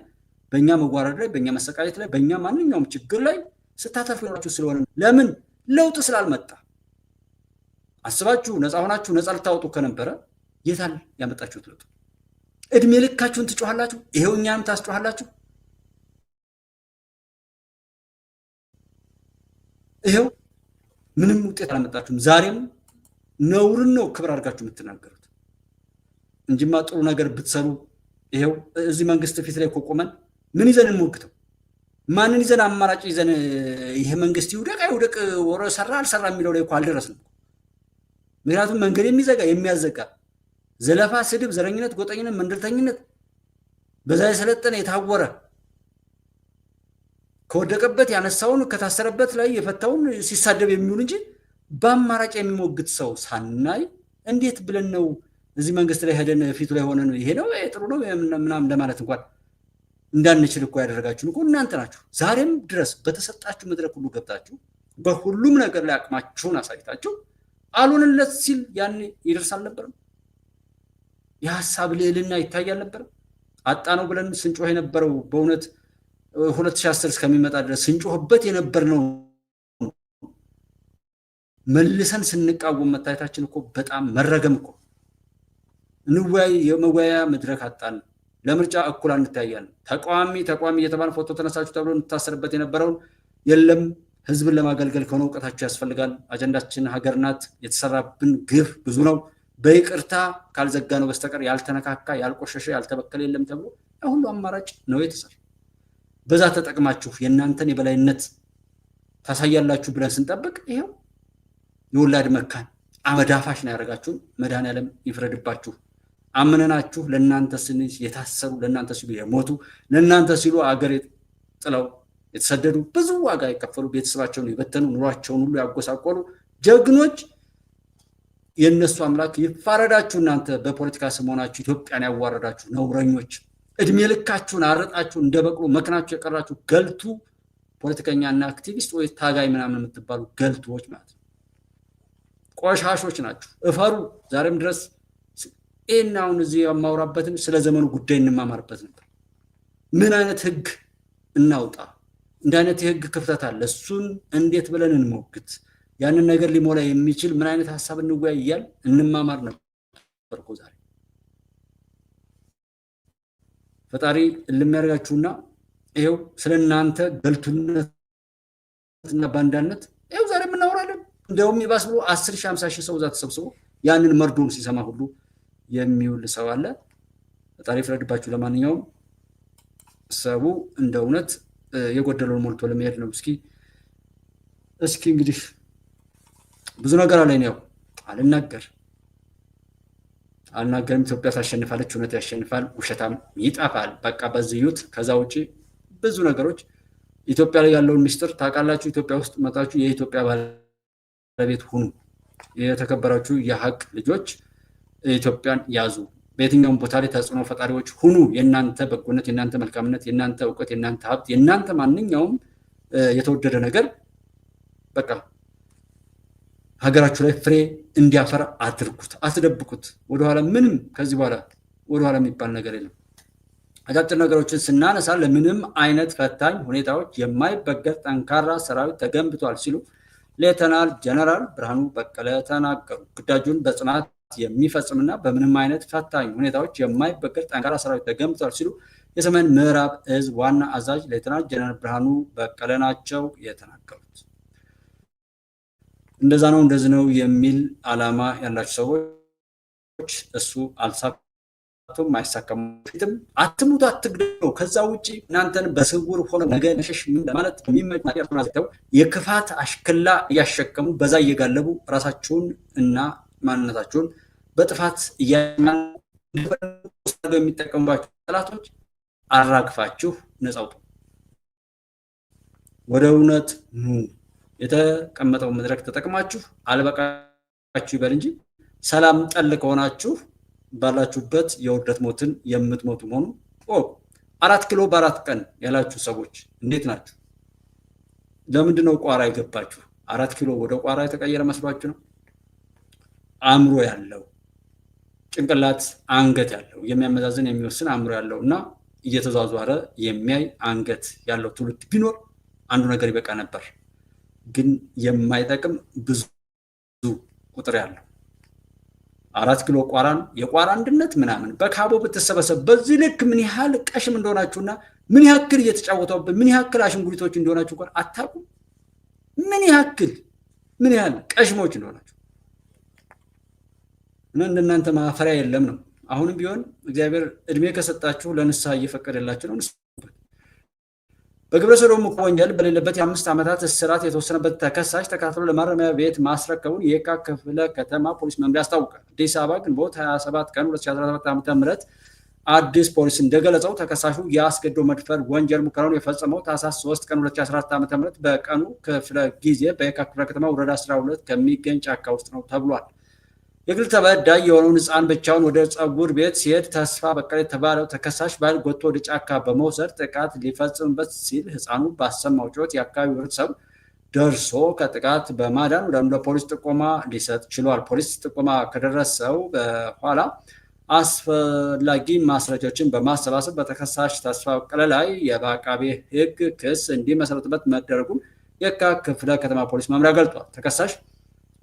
በእኛ መዋረድ ላይ በእኛ መሰቃየት ላይ በእኛ ማንኛውም ችግር ላይ ስታተርፉ ይኖራችሁ ስለሆነ ለምን ለውጥ ስላልመጣ አስባችሁ ነፃ ሆናችሁ ነፃ ልታወጡ ከነበረ የታል ያመጣችሁት ለውጥ? እድሜ ልካችሁን ትጮሃላችሁ፣ ይሄው እኛንም ታስጮሃላችሁ። ይሄው ምንም ውጤት አላመጣችሁም። ዛሬም ነውርን ነው ክብር አድርጋችሁ የምትናገሩት እንጂማ ጥሩ ነገር ብትሰሩ ይሄው እዚህ መንግስት ፊት ላይ ቆመን ምን ይዘን እንሞግተው? ማንን ይዘን አማራጭ ይዘን ይሄ መንግስት ይውደቅ አይውደቅ ወረ ሰራ አልሰራ የሚለው ላይ እኮ አልደረስንም። ምክንያቱም መንገድ የሚያዘጋ ዘለፋ፣ ስድብ፣ ዘረኝነት፣ ጎጠኝነት፣ መንደርተኝነት በዛ የሰለጠነ የታወረ ከወደቀበት ያነሳውን ከታሰረበት ላይ የፈታውን ሲሳደብ የሚውል እንጂ በአማራጭ የሚሞግት ሰው ሳናይ እንዴት ብለን ነው እዚህ መንግስት ላይ ሄደን ፊቱ ላይ ሆነን ይሄ ነው ጥሩ ነው ምናምን ለማለት እንኳን እንዳንችል እኮ ያደረጋችሁን እኮ እናንተ ናችሁ። ዛሬም ድረስ በተሰጣችሁ መድረክ ሁሉ ገብታችሁ በሁሉም ነገር ላይ አቅማችሁን አሳይታችሁ አልሆንለት ሲል ያኔ ይደርስ አልነበረም? የሀሳብ ልዕልና ይታያል ነበር? አጣ ነው ብለን ስንጮህ የነበረው በእውነት 2010 እስከሚመጣ ድረስ ስንጮህበት የነበርነው መልሰን ስንቃወም መታየታችን እኮ በጣም መረገም እኮ። የመወያያ መድረክ አጣን። ለምርጫ እኩል አንታያለን። ተቃዋሚ እየተባለ ፎቶ ተነሳችሁ ተብሎ እንታሰርበት የነበረውን የለም ህዝብን ለማገልገል ከሆነ እውቀታችሁ ያስፈልጋል። አጀንዳችን ሀገር ናት። የተሰራብን ግፍ ብዙ ነው። በይቅርታ ካልዘጋ ነው በስተቀር ያልተነካካ ያልቆሸሸ ያልተበከለ የለም ተብሎ ሁሉ አማራጭ ነው የተሰራ። በዛ ተጠቅማችሁ የእናንተን የበላይነት ታሳያላችሁ ብለን ስንጠብቅ ይሄው የወላድ መካን አመዳፋሽ ነው ያደረጋችሁን። መድኃኔዓለም ይፍረድባችሁ። አምነናችሁ ለእናንተ ሲሉ የታሰሩ ለእናንተ ሲሉ የሞቱ ለእናንተ ሲሉ አገር ጥለው የተሰደዱ ብዙ ዋጋ የከፈሉ ቤተሰባቸውን የበተኑ ኑሯቸውን ሁሉ ያጎሳቆሉ ጀግኖች የእነሱ አምላክ ይፋረዳችሁ። እናንተ በፖለቲካ ስም ሆናችሁ ኢትዮጵያን ያዋረዳችሁ ነውረኞች፣ እድሜ ልካችሁን አረጣችሁ እንደ በቅሎ መክናችሁ የቀራችሁ ገልቱ ፖለቲከኛና አክቲቪስት ወይ ታጋይ ምናምን የምትባሉ ገልቱዎች ማለት ነው። ቆሻሾች ናችሁ። እፈሩ። ዛሬም ድረስ አሁን እዚህ የማውራበትን ስለ ዘመኑ ጉዳይ እንማማርበት ነበር። ምን አይነት ህግ እናውጣ? እንደ አይነት የህግ ክፍተት አለ። እሱን እንዴት ብለን እንሞግት? ያንን ነገር ሊሞላ የሚችል ምን አይነት ሀሳብ እንወያይ እያል እንማማር ነበር እኮ ዛሬ። ፈጣሪ ለሚያደርጋችሁና ይሄው ስለናንተ ገልቱነትና ባንዳነት ይሄው ዛሬ እናወራለን። እንደውም ይባስ ብሎ 10 ሺህ 50 ሺህ ሰው እዛ ተሰብስቦ ያንን መርዶም ሲሰማ ሁሉ የሚውል ሰው አለ። ፈጣሪ ፍረድባችሁ። ለማንኛውም ሰው እንደ እውነት የጎደለውን ሞልቶ ለመሄድ ነው። እስኪ እንግዲህ ብዙ ነገር አለኝ ነው አልናገርም። ኢትዮጵያ ታሸንፋለች፣ እውነት ያሸንፋል፣ ውሸታም ይጠፋል። በቃ በዚህ ዩት ከዛ ውጪ ብዙ ነገሮች ኢትዮጵያ ላይ ያለውን ምስጢር ታውቃላችሁ። ኢትዮጵያ ውስጥ መጣችሁ የኢትዮጵያ ባለቤት ሁኑ። የተከበራችሁ የሀቅ ልጆች ኢትዮጵያን ያዙ። በየትኛውም ቦታ ላይ ተጽዕኖ ፈጣሪዎች ሁኑ። የእናንተ በጎነት፣ የእናንተ መልካምነት፣ የእናንተ እውቀት፣ የእናንተ ሀብት፣ የእናንተ ማንኛውም የተወደደ ነገር በቃ ሀገራችሁ ላይ ፍሬ እንዲያፈራ አድርጉት፣ አትደብቁት። ወደኋላ ምንም ከዚህ በኋላ ወደኋላ የሚባል ነገር የለም። አጫጭር ነገሮችን ስናነሳ ለምንም አይነት ፈታኝ ሁኔታዎች የማይበገር ጠንካራ ሰራዊት ተገንብቷል ሲሉ ሌተናል ጀነራል ብርሃኑ በቀለ ተናገሩ። ግዳጁን በጽናት የሚፈጽምና በምንም አይነት ፈታኝ ሁኔታዎች የማይበገር ጠንካራ ሰራዊት ተገንብቷል ሲሉ የሰሜን ምዕራብ እዝ ዋና አዛዥ ሌተናል ጀነራል ብርሃኑ በቀለ ናቸው የተናገሩት። እንደዛ ነው እንደዚህ ነው የሚል አላማ ያላችሁ ሰዎች እሱ አልሳካቱም፣ አይሳካም። ፊትም አትሙቱ፣ አትግደሉ። ከዛ ውጪ እናንተን በስውር ሆነ ነገ ነሸሽ ምን ለማለት የሚመጭ ነገር የክፋት አሽክላ እያሸከሙ በዛ እየጋለቡ ራሳቸውን እና ማንነታቸውን በጥፋት የሚጠቀሙባቸው ጠላቶች አራግፋችሁ ነፃ አውጡ። ወደ እውነት ኑ። የተቀመጠው መድረክ ተጠቅማችሁ አልበቃችሁ ይበል እንጂ ሰላም ጠል ከሆናችሁ ባላችሁበት የውርደት ሞትን የምትሞቱ መሆኑ 4 ኪሎ በ4 ቀን ያላችሁ ሰዎች እንዴት ናችሁ? ለምንድን ነው ቋራ የገባችሁ? 4 ኪሎ ወደ ቋራ የተቀየረ መስሏችሁ ነው? አእምሮ ያለው ጭንቅላት አንገት ያለው የሚያመዛዝን የሚወስን አእምሮ ያለው እና እየተዟዟረ የሚያይ አንገት ያለው ትውልድ ቢኖር አንዱ ነገር ይበቃ ነበር። ግን የማይጠቅም ብዙ ቁጥር ያለው 4 ኪሎ ቋራን የቋራ አንድነት ምናምን በካቦ ብትሰበሰብ በዚህ ልክ ምን ያህል ቀሽም እንደሆናችሁና ምን ያክል እየተጫወተውበት ምን ያክል አሽንጉሊቶች እንደሆናችሁ እንኳን አታውቁም። ምን ያህል ቀሽሞች እንደሆናችሁ እና እንደናንተ ማፈሪያ የለም ነው። አሁንም ቢሆን እግዚአብሔር እድሜ ከሰጣችሁ ለንስሐ እየፈቀደላችሁ ነው። በግብረ ሰዶም ወንጀል በሌለበት የ5 ዓመታት እስራት የተወሰነበት ተከሳሽ ተከታትሎ ለማረሚያ ቤት ማስረከቡን የካ ክፍለ ከተማ ፖሊስ መምሪያ አስታውቋል። አዲስ አበባ ግንቦት 27 ቀን 2017 ዓ.ም አዲስ ፖሊስ እንደገለጸው ተከሳሹ የአስገድዶ መድፈር ወንጀል ሙከራውን የፈጸመው ታህሳስ 3 ቀን 2014 ዓ.ም በቀኑ ክፍለ ጊዜ በየካ ክፍለ ከተማ ወረዳ 12 ከሚገኝ ጫካ ውስጥ ነው ተብሏል። የግል ተበዳይ የሆነውን ሕፃን ብቻውን ወደ ፀጉር ቤት ሲሄድ ተስፋ በቀለ የተባለው ተከሳሽ ባል ጎትቶ ወደ ጫካ በመውሰድ ጥቃት ሊፈጽምበት ሲል ሕፃኑ ባሰማው ጩኸት የአካባቢው ሕብረተሰብ ደርሶ ከጥቃት በማዳን ለፖሊስ ጥቆማ ሊሰጥ ችሏል። ፖሊስ ጥቆማ ከደረሰው በኋላ አስፈላጊ ማስረጃዎችን በማሰባሰብ በተከሳሽ ተስፋ በቀለ ላይ በአቃቤ ሕግ ክስ እንዲመሰረትበት መደረጉን የካ ክፍለ ከተማ ፖሊስ መምሪያ ገልጧል። ተከሳሽ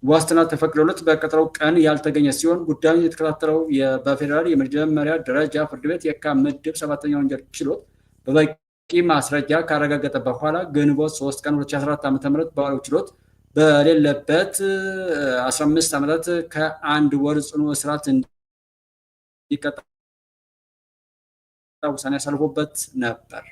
ዋስትና ተፈቅዶለት በቀጠሮው ቀን ያልተገኘ ሲሆን ጉዳዩን የተከታተለው በፌዴራል የመጀመሪያ ደረጃ ፍርድ ቤት የካ ምድብ 7ኛ ወንጀል ችሎት በበቂ ማስረጃ ካረጋገጠ በኋላ ግንቦት 3 ቀን 2014 ዓ.ም በዋለው ችሎት በሌለበት 15 ዓመታት ከ1 ወር ጽኑ እስራት እንዲቀጣ ውሳኔ አሳልፎበት ነበር።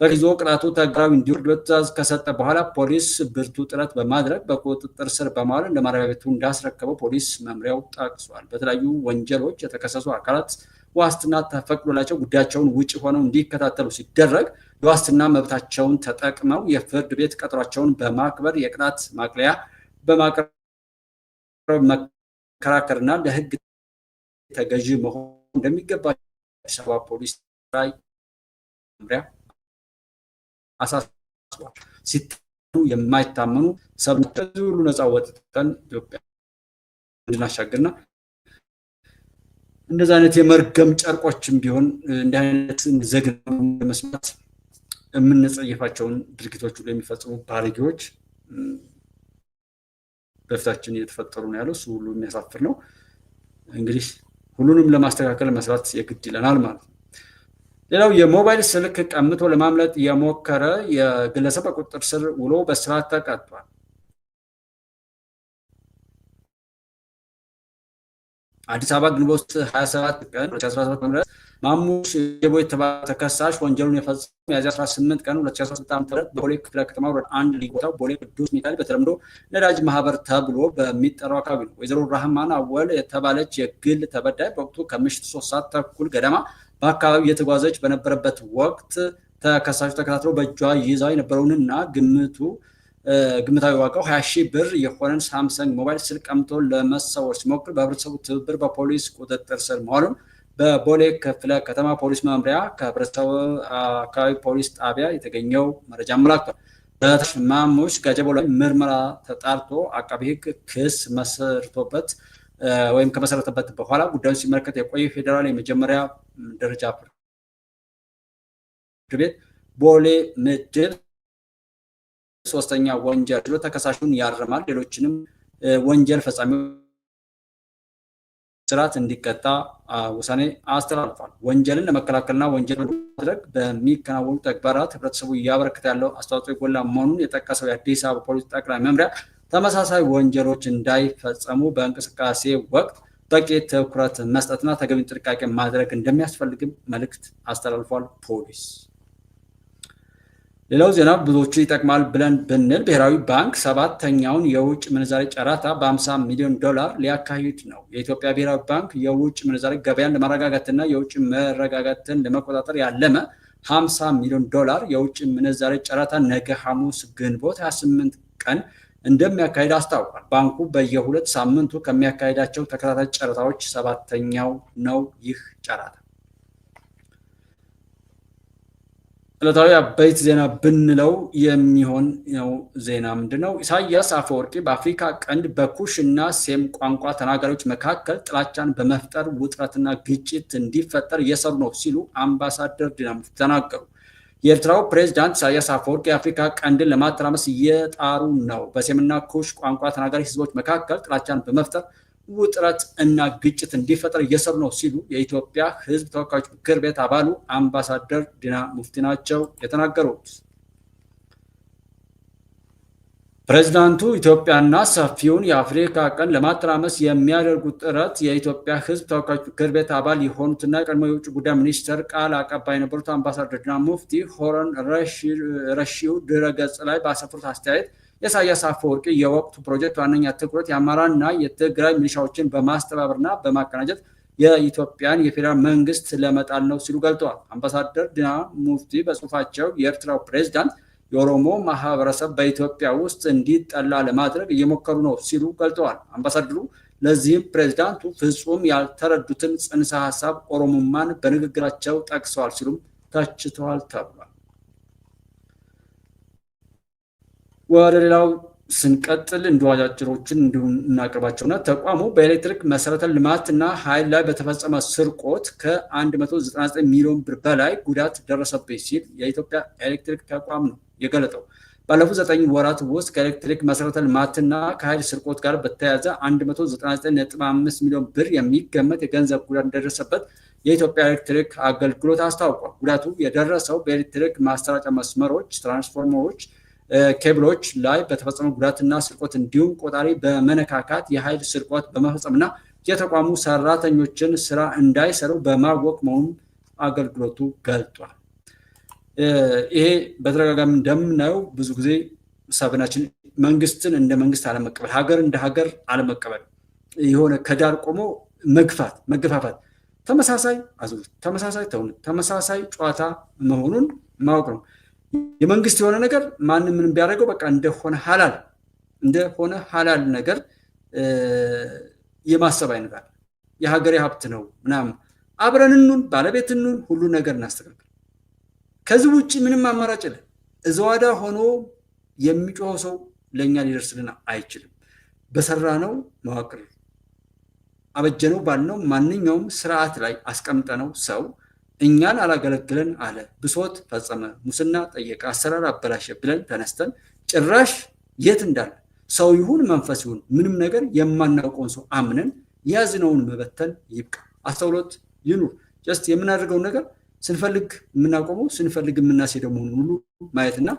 በጊዜ ቅጣቱ ተግባራዊ እንዲሆን ትዕዛዝ ከሰጠ በኋላ ፖሊስ ብርቱ ጥረት በማድረግ በቁጥጥር ስር በማዋል ለማረሚያ ቤቱ እንዳስረከበው ፖሊስ መምሪያው ጠቅሷል። በተለያዩ ወንጀሎች የተከሰሱ አካላት ዋስትና ተፈቅዶላቸው ጉዳያቸውን ውጭ ሆነው እንዲከታተሉ ሲደረግ የዋስትና መብታቸውን ተጠቅመው የፍርድ ቤት ቀጠሯቸውን በማክበር የቅጣት ማቅለያ በማቅረብ መከራከርና ለሕግ ተገዢ መሆን እንደሚገባቸው አዲስ አበባ ፖሊስ መምሪያ አሳስቧል። ሲታዩ የማይታመኑ ሰብነው ሁሉ ነፃ ወጥተን ኢትዮጵያ እንድናሻግርና እንደዚህ አይነት የመርገም ጨርቆችም ቢሆን እንዲህ አይነት ዘግናኝ መስማት የምንጸየፋቸውን ድርጊቶች ሁሉ የሚፈጽሙ ባለጌዎች በፊታችን እየተፈጠሩ ነው ያለው። እሱ ሁሉ የሚያሳፍር ነው። እንግዲህ ሁሉንም ለማስተካከል መስራት የግድ ይለናል ማለት ነው። ሌላው የሞባይል ስልክ ቀምቶ ለማምለጥ የሞከረ የግለሰብ በቁጥጥር ስር ውሎ በእስራት ተቀጥቷል። አዲስ አበባ ግንቦት 27 ቀን 2017 ዓ.ም ማሙሽ ጀቦ የተባለ ተከሳሽ ወንጀሉን የፈጸመው ሚያዝያ 18 ቀን 2017 ዓ.ም በቦሌ ክፍለ ከተማ ወረዳ 1 ልዩ ቦታው ቦሌ ቅዱስ ሚካኤል በተለምዶ ነዳጅ ማህበር ተብሎ በሚጠራው አካባቢ ነው። ወይዘሮ ራህማን አወል የተባለች የግል ተበዳይ በወቅቱ ከምሽቱ 3 ሰዓት ተኩል ገደማ በአካባቢው እየተጓዘች በነበረበት ወቅት ተከሳሹ ተከታትሎ በእጇ ይዛ የነበረውንና ግምታዊ ዋጋው 20,000 ብር የሆነን ሳምሰንግ ሞባይል ስልክ ቀምቶ ለመሰወር ሲሞክር በህብረተሰቡ ትብብር በፖሊስ ቁጥጥር ስር መዋሉን በቦሌ ክፍለ ከተማ ፖሊስ መምሪያ ከህብረተሰቡ አካባቢ ፖሊስ ጣቢያ የተገኘው መረጃ አመላክቷል። በማሙሽ ጋጀቦ ላይ ምርመራ ተጣርቶ አቃቤ ሕግ ክስ መስርቶበት ወይም ከመሰረተበት በኋላ ጉዳዩን ሲመለከት የቆየ ፌዴራል የመጀመሪያ ደረጃ ፍርድ ቤት ቦሌ ምድብ 3ኛ ወንጀል ችሎት ተከሳሹን ያርማል፣ ሌሎችንም ወንጀል ፈጻሚዎች ስርዓት እንዲቀጣ ውሳኔ አስተላልፏል። ወንጀልን ለመከላከልና ወንጀል ማድረግ በሚከናወኑ ተግባራት ህብረተሰቡ እያበረከተ ያለው አስተዋጽኦ የጎላ መሆኑን የጠቀሰው የአዲስ አበባ ፖሊስ ጠቅላይ መምሪያ ተመሳሳይ ወንጀሎች እንዳይፈጸሙ በእንቅስቃሴ ወቅት በቂ ትኩረት መስጠትና ተገቢ ጥንቃቄ ማድረግ እንደሚያስፈልግም መልእክት አስተላልፏል ፖሊስ። ሌላው ዜና ብዙዎቹ ይጠቅማል ብለን ብንል ብሔራዊ ባንክ 7ኛውን የውጭ ምንዛሬ ጨረታ በ50 ሚሊዮን ዶላር ሊያካሂድ ነው። የኢትዮጵያ ብሔራዊ ባንክ የውጭ ምንዛሬ ገበያን ለማረጋጋትና የውጭ መረጋጋትን ለመቆጣጠር ያለመ $50 ሚሊዮን የውጭ ምንዛሬ ጨረታ ነገ ሐሙስ ግንቦት 28 ቀን እንደሚያካሂድ አስታውቋል። ባንኩ በየ2 ሳምንቱ ከሚያካሂዳቸው ተከታታይ ጨረታዎች 7ኛው ነው ይህ ጨረታ። ዕለታዊ አበይት ዜና ብንለው የሚሆን ነው ዜና ምንድነው? ኢሳያስ አፈወርቂ በአፍሪካ ቀንድ በኩሽ እና ሴም ቋንቋ ተናጋሪዎች መካከል ጥላቻን በመፍጠር ውጥረትና ግጭት እንዲፈጠር እየሰሩ ነው ሲሉ አምባሳደር ዲና ሙፍቲ ተናገሩ። የኤርትራው ፕሬዝዳንት ኢሳያስ አፈወርቂ የአፍሪካ ቀንድን ለማተራመስ እየጣሩ ነው፣ በሴምና ኩሽ ቋንቋ ተናጋሪ ህዝቦች መካከል ጥላቻን በመፍጠር ውጥረት እና ግጭት እንዲፈጠር እየሰሩ ነው ሲሉ የኢትዮጵያ ህዝብ ተወካዮች ምክር ቤት አባሉ አምባሳደር ዲና ሙፍቲ ናቸው የተናገሩት። ፕሬዝዳንቱ ኢትዮጵያና ሰፊውን የአፍሪካ ቀንድ ለማተራመስ የሚያደርጉት ጥረት የኢትዮጵያ ህዝብ ተወካዮች ምክር ቤት አባል የሆኑትና የቀድሞ የውጭ ጉዳይ ሚኒስትር ቃል አቀባይ የነበሩት አምባሳደር ዲና ሙፍቲ ሆረን ረሺው ድረገጽ ላይ ባሰፈሩት አስተያየት የኢሳያስ አፈወርቂ የወቅቱ ፕሮጀክት ዋነኛ ትኩረት የአማራና የትግራይ ሚሊሻዎችን በማስተባበርና በማቀናጀት የኢትዮጵያን የፌዴራል መንግስት ለመጣል ነው ሲሉ ገልጠዋል። አምባሳደር ዲና ሙፍቲ በጽሁፋቸው የኤርትራው ፕሬዝዳንት የኦሮሞ ማህበረሰብ በኢትዮጵያ ውስጥ እንዲጠላ ለማድረግ እየሞከሩ ነው ሲሉ ገልጠዋል። አምባሳደሩ ለዚህም ፕሬዝዳንቱ ፍጹም ያልተረዱትን ጽንሰ ሀሳብ ኦሮሞማን በንግግራቸው ጠቅሰዋል ሲሉም ተችተዋል ተብሏል። ወደ ሌላው ስንቀጥል እንዲሁ አጫጭሮችን እንዲሁም እናቅርባቸውና ተቋሙ በኤሌክትሪክ መሰረተ ልማትና ኃይል ላይ በተፈጸመ ስርቆት ከ199 ሚሊዮን ብር በላይ ጉዳት ደረሰብኝ ሲል የኢትዮጵያ ኤሌክትሪክ ተቋም ነው የገለጠው። ባለፉት 9 ወራት ውስጥ ከኤሌክትሪክ መሰረተ ልማትና ከኃይል ስርቆት ጋር በተያያዘ 199.5 ሚሊዮን ብር የሚገመት የገንዘብ ጉዳት እንደደረሰበት የኢትዮጵያ ኤሌክትሪክ አገልግሎት አስታውቋል። ጉዳቱ የደረሰው በኤሌክትሪክ ማሰራጫ መስመሮች፣ ትራንስፎርመሮች፣ ኬብሎች ላይ በተፈጸመ ጉዳትና ስርቆት እንዲሁም ቆጣሪ በመነካካት የኃይል ስርቆት በመፈጸምና የተቋሙ ሰራተኞችን ስራ እንዳይሰሩ በማወቅ መሆኑን አገልግሎቱ ገልጧል። ይሄ በተደጋጋሚ እንደምናየው ብዙ ጊዜ ሰብናችን መንግስትን እንደ መንግስት አለመቀበል፣ ሀገር እንደ ሀገር አለመቀበል፣ የሆነ ከዳር ቆሞ መገፋፋት፣ ተመሳሳይ አዙሪት፣ ተመሳሳይ ተውኔት፣ ተመሳሳይ ጨዋታ መሆኑን ማወቅ ነው። የመንግስት የሆነ ነገር ማንም ምንም ቢያደርገው በቃ እንደሆነ ሀላል ነገር የማሰብ አይነት አለ። የሀገሬ ሀብት ነው ምናምን አብረን እንኑን፣ ባለቤት እንኑን፣ ሁሉ ነገር እናስተካክል። ከዚህ ውጭ ምንም አማራጭ የለም። እዘዋዳ ሆኖ የሚጮኸው ሰው ለእኛ ሊደርስልን አይችልም። በሰራነው መዋቅር አበጀነው ባልነው ማንኛውም ስርዓት ላይ አስቀምጠነው ሰው እኛን አላገለግለን አለ፣ ብሶት ፈጸመ፣ ሙስና ጠየቀ፣ አሰራር አበላሸ ብለን ተነስተን ጭራሽ የት እንዳለ ሰው ይሁን መንፈስ ይሁን ምንም ነገር የማናውቀውን ሰው አምነን ያዝነውን መበተን ይብቃ። አስተውሎት ይኑር። ጀስት የምናደርገውን ነገር ስንፈልግ የምናቆመው ስንፈልግ የምናስሄደው መሆኑን ሁሉ ማየትና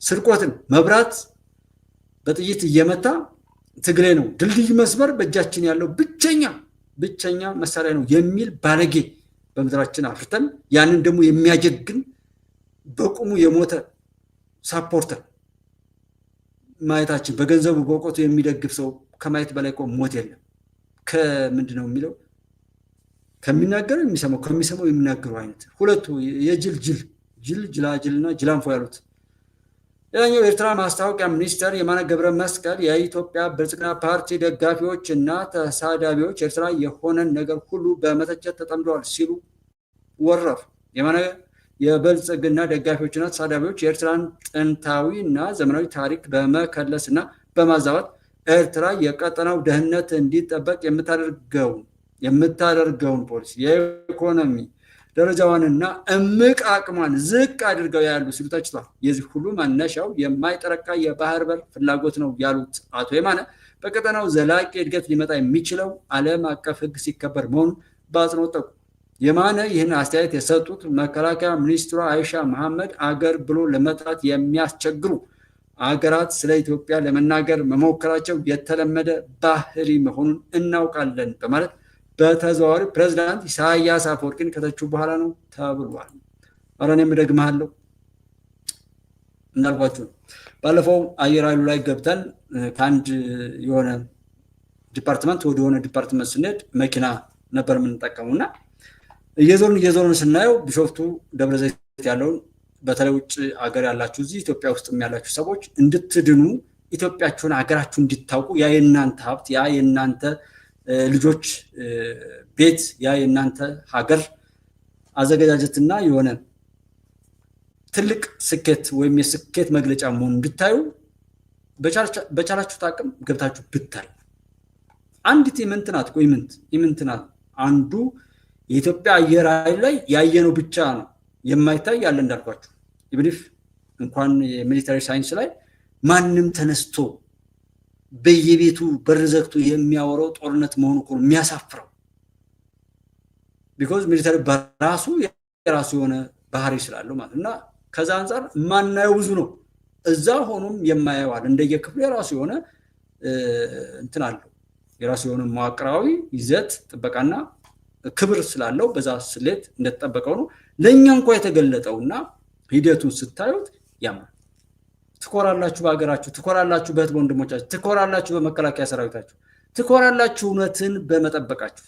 ስርቆትን መብራት በጥይት እየመታ ትግሌ ነው ድልድይ መስበር በእጃችን ያለው ብቸኛ መሳሪያ ነው የሚል ባለጌ በምድራችን አፍርተን ያንን ደግሞ የሚያጀግን በቁሙ የሞተ ሳፖርተር ማየታችን በገንዘቡ በእውቀቱ የሚደግፍ ሰው ከማየት በላይ ሞት የለም። ከምንድን ነው የሚለው ከሚናገረው የሚሰማው ከሚሰማው የሚናገረው አይነት ሁለቱ ጅላጅልና ጅላንፎ ያሉት። ሌላኛው የኤርትራ ማስታወቂያ ሚኒስትር የማነ ገብረ መስቀል የኢትዮጵያ ብልጽግና ፓርቲ ደጋፊዎች እና ተሳዳቢዎች ኤርትራ የሆነን ነገር ሁሉ በመተቸት ተጠምደዋል ሲሉ ወረፉ። የማነ የብልጽግና ደጋፊዎችና ተሳዳቢዎች የኤርትራን ጥንታዊ እና ዘመናዊ ታሪክ በመከለስ እና በማዛባት ኤርትራ የቀጠናው ደህንነት እንዲጠበቅ የምታደርገውን ፖሊሲ የኢኮኖሚ ደረጃዋንና እምቅ አቅሟን ዝቅ አድርገው ያሉ ሲሉ ተችቷል። የዚህ ሁሉ መነሻው የማይጠረቃ የባህር በር ፍላጎት ነው ያሉት አቶ የማነ በቀጠናው ዘላቂ እድገት ሊመጣ የሚችለው ዓለም አቀፍ ሕግ ሲከበር መሆኑን በአጽንኦት ጠቁመዋል። የማነ ይህን አስተያየት የሰጡት መከላከያ ሚኒስትሯ አይሻ መሐመድ አገር ብሎ ለመጥራት የሚያስቸግሩ አገራት ስለ ኢትዮጵያ ለመናገር መሞከራቸው የተለመደ ባህሪ መሆኑን እናውቃለን በማለት በተዘዋዋሪ ፕሬዝዳንት ኢሳያስ አፈወርቂን ከተቹ በኋላ ነው ተብሏል። እኔም ደግመሃለሁ እንዳልኳችሁ ባለፈው አየር ኃይሉ ላይ ገብተን ከአንድ የሆነ ዲፓርትመንት ወደ ሆነ ዲፓርትመንት ስንሄድ መኪና ነበር የምንጠቀመው እና እየዞርን ስናየው ቢሾፍቱ ደብረዘይት ያለውን በተለይ ውጭ ሀገር ያላችሁ እዚህ ኢትዮጵያ ውስጥም ያላችሁ ሰዎች እንድትድኑ ኢትዮጵያችሁን ሀገራችሁ እንድታውቁ ያ የእናንተ ሀብት ያ የእናንተ ልጆች ቤት ያ የእናንተ ሀገር አዘገጃጀትና የሆነ ትልቅ ስኬት ወይም የስኬት መግለጫ መሆኑን እንድታዩ በቻላችሁት አቅም ገብታችሁ ብታዩ አንዲት ኢምንት ናት። አንዱ የኢትዮጵያ አየር ኃይል ላይ ያየነው ብቻ ነው የማይታይ ያለ እንዳልኳችሁ ኢብሪፍ እንኳን የሚሊታሪ ሳይንስ ላይ ማንም ተነስቶ በየቤቱ በር ዘግቶ የሚያወራው ጦርነት መሆኑ እኮ የሚያሳፍረው። ቢኮዝ ሚሊታሪ በራሱ የራሱ የሆነ ባህሪ ስላለው ማለት እና ከዛ አንፃር ማናየው ብዙ ነው። እዛ ሆኖም የማየው አለ እንደየክፍሉ የራሱ የሆነ እንትን አለው የራሱ የሆነ መዋቅራዊ ይዘት ጥበቃና ክብር ስላለው በዛ ስሌት እንደተጠበቀው ነው። ለኛ እንኳን የተገለጠውና ሂደቱን ስታዩት ያማል። ትኮራላችሁ በሀገራችሁ፣ ትኮራላችሁ በእህት ወንድሞቻችሁ፣ ትኮራላችሁ በመከላከያ ሰራዊታችሁ፣ ትኮራላችሁ እውነትን በመጠበቃችሁ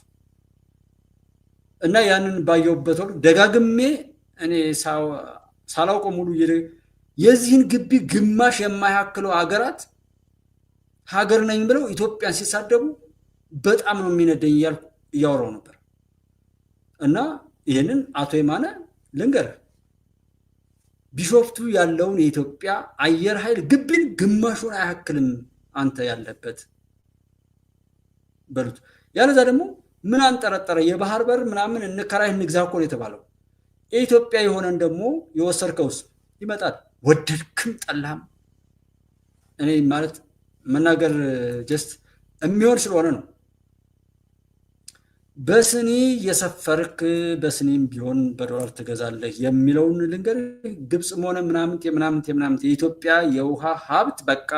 እና ያንን ባየሁበት ወቅት ደጋግሜ እኔ ሳላውቀው ሙሉ የዚህን ግቢ ግማሽ የማያክለው ሀገራት ሀገር ነኝ ብለው ኢትዮጵያን ሲሳደቡ በጣም ነው የሚነደኝ እያልኩ እያወራው ነበር። እና ይህንን አቶ የማነ ልንገር ቢሾፍቱ ያለውን የኢትዮጵያ አየር ኃይል ግቢን ግማሹን አያክልም አንተ ያለበት በሉት። ያለዛ ደግሞ ምን አንጠረጠረ የባህር በር ምናምን እንከራይ እንግዛ እኮ ነው የተባለው። የኢትዮጵያ የሆነን ደግሞ የወሰድከውስ ይመጣል ወደድክም ጠላም። እኔ ማለት መናገር ጀስት የሚሆን ስለሆነ ነው። በስኒ የሰፈርክ በስኒም ቢሆን በዶላር ትገዛለህ የሚለውን ልንገር። ግብፅም ሆነ ምናምን የኢትዮጵያ የውሃ ሀብት በቃ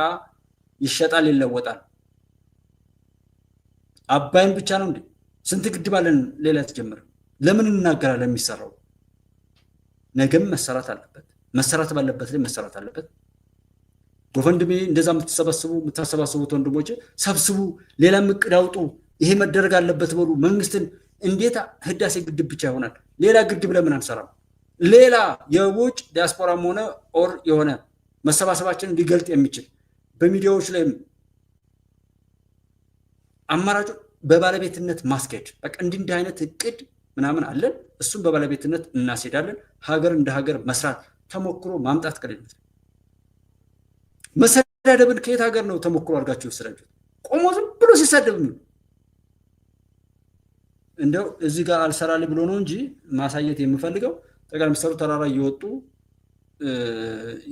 ይሸጣል ይለወጣል። አባይን ብቻ ነው እንዴ? ስንት ግድብ አለን ሌላ ተጀመረ። ለምን እናገራለን? የሚሰራው ነገም መሰራት አለበት። መሰራት ባለበት ላይ መሰራት አለበት። ጎፈንድሜ እንደዛ የምታሰባስቡት ወንድሞች ሰብስቡ፣ ሌላም እቅድ አውጡ፣ ይሄ መደረግ አለበት በሉ። መንግስትን እንዴት ህዳሴ ግድብ ብቻ ይሆናል? ሌላ ግድብ ለምን አንሰራም? ሌላ የውጭ ዲያስፖራም ሆነ ኦር የሆነ መሰባሰባችንን ሊገልጥ የሚችል በሚዲያዎች ላይ አማራጭ በባለቤትነት ማስኬድ። በቃ እንዲህ አይነት እቅድ ምናምን አለን። እሱም በባለቤትነት እናስሄዳለን። ሀገር እንደ ሀገር መስራት ተሞክሮ ማምጣት ቀለልት። መሰዳደብን ከየት ሀገር ነው ተሞክሮ አድርጋችሁ ወሰዳችሁት? ቆሞ ዝም ብሎ ሲሳደብ ነው። እንደው እዚህ ጋር አልሰራልኝ ብሎ ነው እንጂ ማሳየት የምፈልገው ጠቅላይ ሚኒስትሩ ተራራ እየወጡ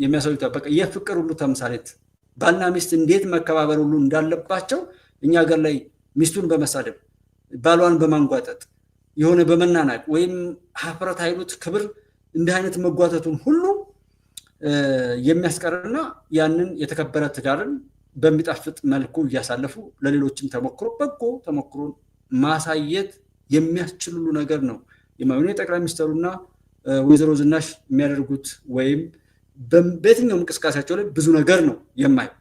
የሚያሳዩት በቃ የፍቅር ሁሉ ተምሳሌት ባልና ሚስት እንዴት መከባበር ሁሉ እንዳለባቸው እኛ ሀገር ላይ ሚስቱን በመሳደብ ባሏን በማንጓጠጥ የሆነ በመናናቅ ወይም ሀፍረት ኃይሉት ክብር እንዲህ አይነት መጓተቱን ሁሉ የሚያስቀርና ያንን የተከበረ ትዳርን በሚጣፍጥ መልኩ እያሳለፉ ለሌሎችም ተሞክሮ በጎ ተሞክሮን ማሳየት የሚያስችል ሁሉ ነገር ነው የማይሆነ ጠቅላይ ሚኒስትሩና ወይዘሮ ዝናሽ የሚያደርጉት ወይም በየትኛው እንቅስቃሴያቸው ላይ ብዙ ነገር ነው የማየው።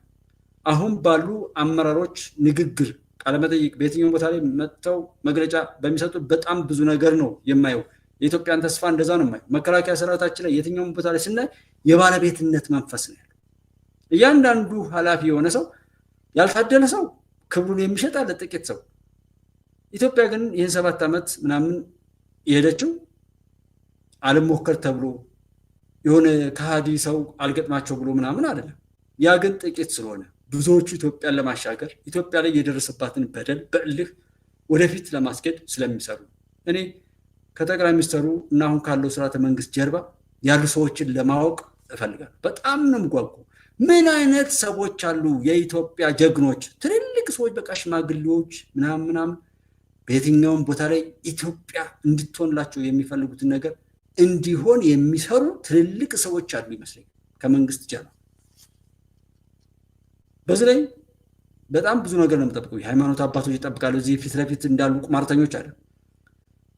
አሁን ባሉ አመራሮች ንግግር ቃለመጠይቅ በየትኛው ቦታ ላይ መጥተው መግለጫ በሚሰጡ በጣም ብዙ ነገር ነው የማየው። የኢትዮጵያን ተስፋ እንደዛ ነው የማየው። መከላከያ ሰራዊታችን ላይ የትኛው ቦታ ላይ ስናይ የባለቤትነት መንፈስ ነው ያለው። እያንዳንዱ ኃላፊ የሆነ ሰው ያልታደለ ሰው ክብሩን የሚሸጥ አለ ጥቂት ሰው። ኢትዮጵያ ግን ይህን 7 ዓመት ምናምን የሄደችው አልሞከር ተብሎ የሆነ ከሃዲ ሰው አልገጥማቸው ብሎ ምናምን አይደለም። ያ ግን ጥቂት ስለሆነ ብዙዎቹ ኢትዮጵያን ለማሻገር ኢትዮጵያ ላይ የደረሰባትን በደል በእልህ ወደፊት ለማስኬድ ስለሚሰሩ እኔ ከጠቅላይ ሚኒስትሩ እና አሁን ካለው ስርዓተ መንግስት ጀርባ ያሉ ሰዎችን ለማወቅ እፈልጋለሁ። በጣም ነው የምጓጓው። ምን አይነት ሰዎች አሉ? የኢትዮጵያ ጀግኖች፣ ትልልቅ ሰዎች፣ በቃ ሽማግሌዎች ምናምን በየትኛውም ቦታ ላይ ኢትዮጵያ እንድትሆንላቸው የሚፈልጉትን ነገር እንዲሆን የሚሰሩ ትልልቅ ሰዎች አሉ ይመስለኛል ከመንግስት ጀርባ። በዚህ ላይ በጣም ብዙ ነገር ነው የምጠብቀው። የሃይማኖት አባቶች ይጠብቃሉ። እዚህ ፊት ለፊት እንዳሉ ቁማርተኞች አሉ።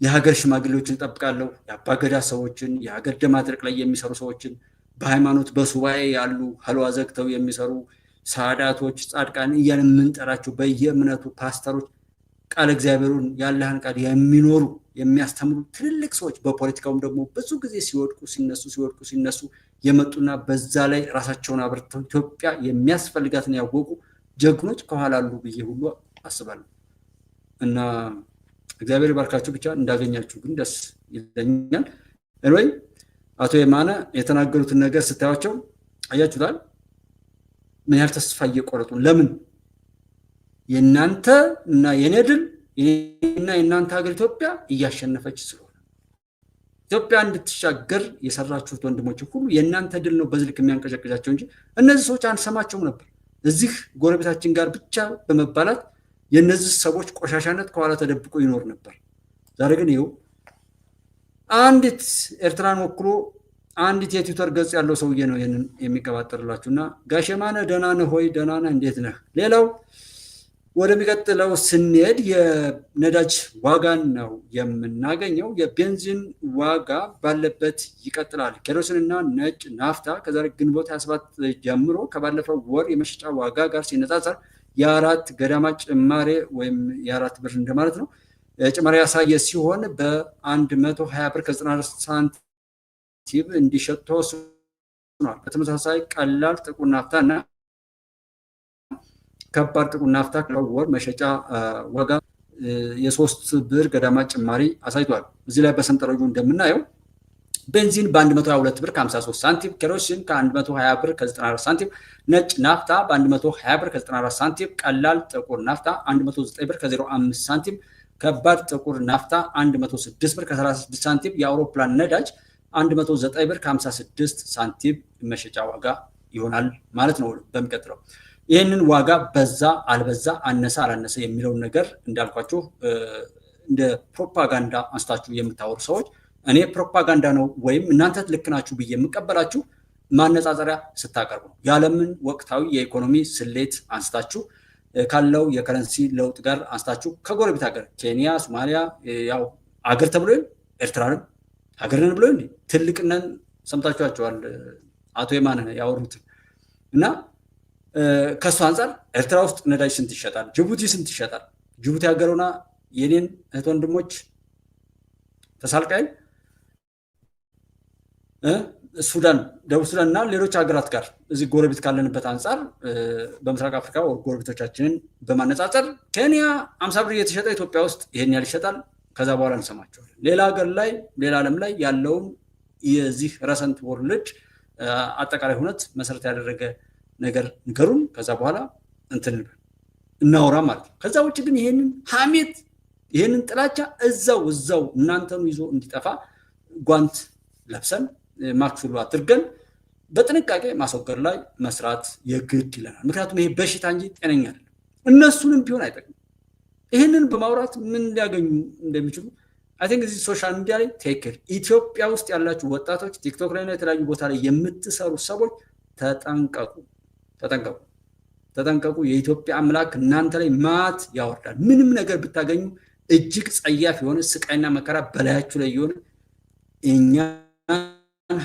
የሀገር ሽማግሌዎችን እጠብቃለሁ። የአባገዳ ሰዎችን፣ የሀገር ደማድረቅ ላይ የሚሰሩ ሰዎችን፣ በሃይማኖት በሱባኤ ያሉ ሀልዋ ዘግተው የሚሰሩ ሳዳቶች፣ ጻድቃን እያልን የምንጠራቸው በየእምነቱ ፓስተሮች ቃል እግዚአብሔሩን ያለህን ቃል የሚኖሩ የሚያስተምሩ ትልልቅ ሰዎች በፖለቲካውም ደግሞ ብዙ ጊዜ ሲወድቁ ሲነሱ የመጡና በዛ ላይ ራሳቸውን አብርተው ኢትዮጵያ የሚያስፈልጋትን ያወቁ ጀግኖች ከኋላ አሉ ብዬ ሁሉ አስባለሁ። እና እግዚአብሔር ይባርካችሁ። ብቻ እንዳገኛችሁ ግን ደስ ይለኛል። ወይ አቶ የማነ የተናገሩትን ነገር ስታያቸው አያችሁታል ምን ያህል ተስፋ እየቆረጡ ለምን የእናንተ እና የኔ ድል እና የእናንተ ሀገር ኢትዮጵያ እያሸነፈች ስለሆነ ኢትዮጵያ እንድትሻገር የሰራችሁት ወንድሞች ሁሉ የእናንተ ድል ነው በዝልክ የሚያንቀጨቅጫቸው እንጂ እነዚህ ሰዎች አንሰማቸውም ነበር። እዚህ ጎረቤታችን ጋር ብቻ በመባላት የእነዚህ ሰዎች ቆሻሻነት ከኋላ ተደብቆ ይኖር ነበር። ዛሬ ግን ይኸው አንዲት ኤርትራን ወክሎ አንዲት የትዊተር ገጽ ያለው ሰውዬ ነው ይሄንን የሚቀባጠርላችሁና ጋሽ የማነ ደህና ነህ ሆይ? ደህና ነህ? እንዴት ነህ? ሌላው ወደሚቀጥለው ስንሄድ የነዳጅ ዋጋን ነው የምናገኘው። የቤንዚን ዋጋ ባለበት ይቀጥላል። ኬሮሲንና ነጭ ናፍታ ከዛሬ ግንቦት 27 ጀምሮ ከባለፈው ወር የመሸጫ ዋጋ ጋር ሲነጻጸር የ4 ገደማ ጭማሬ ወይም የ4 ብር እንደማለት ነው ጭማሬ ያሳየ ሲሆን በ120 ብር ከ94 ሳንቲም እንዲሸጥ ተወስኗል። በተመሳሳይ ቀላል ጥቁር ናፍታ እና ከባድ ጥቁር ናፍታ ከወር መሸጫ ዋጋ የ3 ብር ገደማ ጭማሪ አሳይቷል። እዚህ ላይ በሰንጠረዡ እንደምናየው ቤንዚን በ122 ብር ከ53 ሳንቲም፣ ኬሮሲን ከ120 ብር ከ94 ሳንቲም፣ ነጭ ናፍታ በ120 ብር ከ94 ሳንቲም፣ ቀላል ጥቁር ናፍታ 109 ብር ከ05 ሳንቲም፣ ከባድ ጥቁር ናፍታ 106 ብር ከ36 ሳንቲም፣ የአውሮፕላን ነዳጅ 109 ብር ከ56 ሳንቲም መሸጫ ዋጋ ይሆናል ማለት ነው። በሚቀጥለው ይህንን ዋጋ በዛ አልበዛ አነሰ አላነሰ የሚለውን ነገር እንዳልኳችሁ እንደ ፕሮፓጋንዳ አንስታችሁ የምታወሩ ሰዎች እኔ ፕሮፓጋንዳ ነው ወይም እናንተ ልክ ናችሁ ብዬ የምቀበላችሁ ማነጻጸሪያ ስታቀርቡ ነው። የዓለምን ወቅታዊ የኢኮኖሚ ስሌት አንስታችሁ ካለው የከረንሲ ለውጥ ጋር አንስታችሁ ከጎረቤት ሀገር ኬንያ፣ ሶማሊያ ያው አገር ተብሎ ኤርትራንም ሀገርን ብሎ ትልቅነን ሰምታችኋቸዋል አቶ የማነ ያወሩት እና ከሱ አንፃር ኤርትራ ውስጥ ነዳጅ ስንት ይሸጣል? ጅቡቲ ስንት ይሸጣል? ጅቡቲ ሀገሩና የኔን እህት ወንድሞች ተሳልቃይ ሱዳን፣ ደቡብ ሱዳን እና ሌሎች ሀገራት ጋር እዚህ ጎረቤት ካለንበት አንጻር በምስራቅ አፍሪካ ጎረቤቶቻችንን በማነጻጸር ኬንያ 50 ብር እየተሸጠ ኢትዮጵያ ውስጥ ይሄን ያህል ይሸጣል። ከዛ በኋላ እንሰማቸዋለን። ሌላ ሀገር ላይ ሌላ ዓለም ላይ ያለውን የዚህ ረሰንት ወርልድ አጠቃላይ ሁነት መሰረት ያደረገ ነገር ንገሩን። ከዛ በኋላ እንትን እናውራ ማለት ነው። ከዛ ውጭ ግን ይሄንን ሐሜት ይሄንን ጥላቻ እዛው እናንተኑ ይዞ እንዲጠፋ ጓንት ለብሰን ማክሱሉ አድርገን በጥንቃቄ ማስወገድ ላይ መስራት የግድ ይለናል። ምክንያቱም ይሄ በሽታ እንጂ ጤነኛ አይደለም። እነሱንም ቢሆን አይጠቅም። ይህንን በማውራት ምን ሊያገኙ እንደሚችሉ አይ ቲንክ እዚህ ሶሻል ሚዲያ ላይ ቴክር ኢትዮጵያ ውስጥ ያላችሁ ወጣቶች ቲክቶክ ላይ እና የተለያዩ ቦታ ላይ የምትሰሩ ሰዎች ተጠንቀቁ። የኢትዮጵያ አምላክ እናንተ ላይ ማት ያወርዳል። ምንም ነገር ብታገኙ እጅግ ጸያፍ የሆነ ስቃይና መከራ በላያችሁ ላይ የሆነ እኛን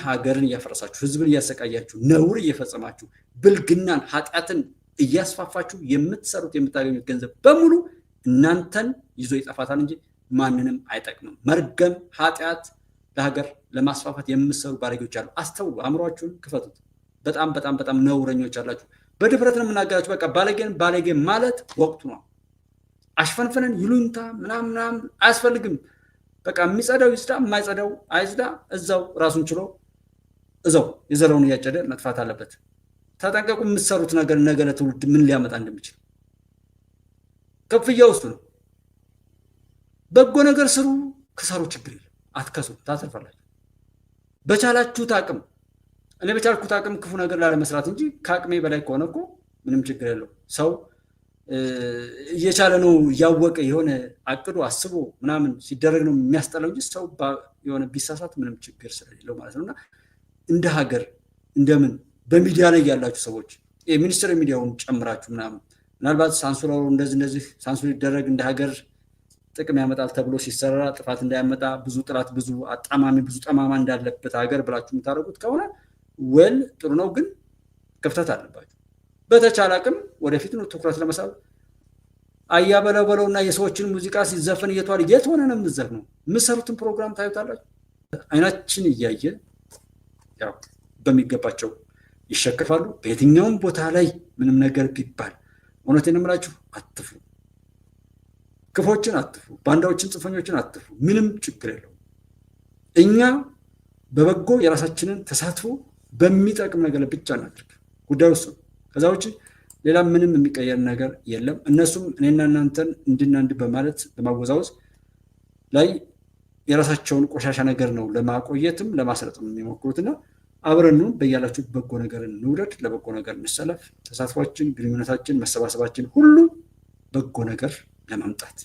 ሀገርን እያፈረሳችሁ ህዝብን እያሰቃያችሁ ነውር እየፈጸማችሁ ብልግናን ኃጢአትን እያስፋፋችሁ የምትሰሩት የምታገኙት ገንዘብ በሙሉ እናንተን ይዞ ይጠፋታል እንጂ ማንንም አይጠቅምም። መርገም ኃጢአት ለሀገር ለማስፋፋት የምትሰሩ ባለጌዎች አሉ። አስተውሉ፣ አእምሯችሁን ክፈቱት። በጣም ነውረኞች አላችሁ። በድፍረት ነው የምናገራችሁ። በቃ ባለጌ ማለት ወቅቱ ነው። አሽፈንፈነን ይሉኝታ ምናምን አያስፈልግም። በቃ የሚጸዳው ይጽዳ፣ የማይጸዳው አይጽዳ። እዛው ራሱን ችሎ እዛው የዘረውን እያጨደ መጥፋት አለበት። ተጠንቀቁ። የምትሰሩት ነገር ነገ ለትውልድ ምን ሊያመጣ እንደሚችል ክፍያ ውስጥ ነው። በጎ ነገር ስሩ፣ ክሰሩ፣ ችግር የለም። አትከሱ፣ ታተርፋላችሁ። በቻላችሁት አቅም እኔ በቻልኩት አቅም ክፉ ነገር ላለመስራት እንጂ ከአቅሜ በላይ ከሆነ እኮ ምንም ችግር የለው። ሰው እየቻለ ነው እያወቀ የሆነ አቅዶ አስቦ ምናምን ሲደረግ ነው የሚያስጠላው እንጂ ሰው የሆነ ቢሳሳት ምንም ችግር ስለሌለው ማለት ነውና እንደ ሀገር እንደምን በሚዲያ ላይ ያላችሁ ሰዎች የሚኒስትር ሚዲያውን ጨምራችሁ ምናምን ምናልባት ሳንሱር እንደዚህ ሳንሱር ይደረግ እንደ ሀገር ጥቅም ያመጣል ተብሎ ሲሰራ ጥፋት እንዳያመጣ ብዙ ጥራት ብዙ አጣማሚ ብዙ ጠማማ እንዳለበት ሀገር ብላችሁ የምታደርጉት ከሆነ ወል ጥሩ ነው፣ ግን ክፍተት አለባችሁ። በተቻለ አቅም ወደፊት ነው ትኩረት ለመሳብ አያበለበለውና የሰዎችን ሙዚቃ ሲዘፈን እየተዋል የት ሆነ ነው የምትዘፍነው? የምትሰሩትን ፕሮግራም ታዩታላችሁ። አይናችን እያየ ያው በሚገባቸው ይሸከፋሉ። በየትኛውም ቦታ ላይ ምንም ነገር ቢባል እውነቴን ነው የምላችሁ፣ አትፍሩ። ክፎችን አትፍሩ፣ ባንዳዎችን፣ ጽንፈኞችን አትፍሩ። ምንም ችግር የለውም። እኛ በበጎ የራሳችንን ተሳትፎ በሚጠቅም ነገር ብቻ እናድርግ። ጉዳዩ እሱ። ከዛ ውጭ ሌላ ምንም የሚቀየር ነገር የለም። እነሱም እኔና እናንተን እንድና እንድ በማለት ለማወዛወዝ ላይ የራሳቸውን ቆሻሻ ነገር ነው ለማቆየትም ለማስረጥም የሚሞክሩትና አብረኑ በያላችሁ በጎ ነገር እንውደድ፣ ለበጎ ነገር እንሰለፍ። ተሳትፏችን፣ ግንኙነታችን፣ መሰባሰባችን ሁሉ በጎ ነገር ለማምጣት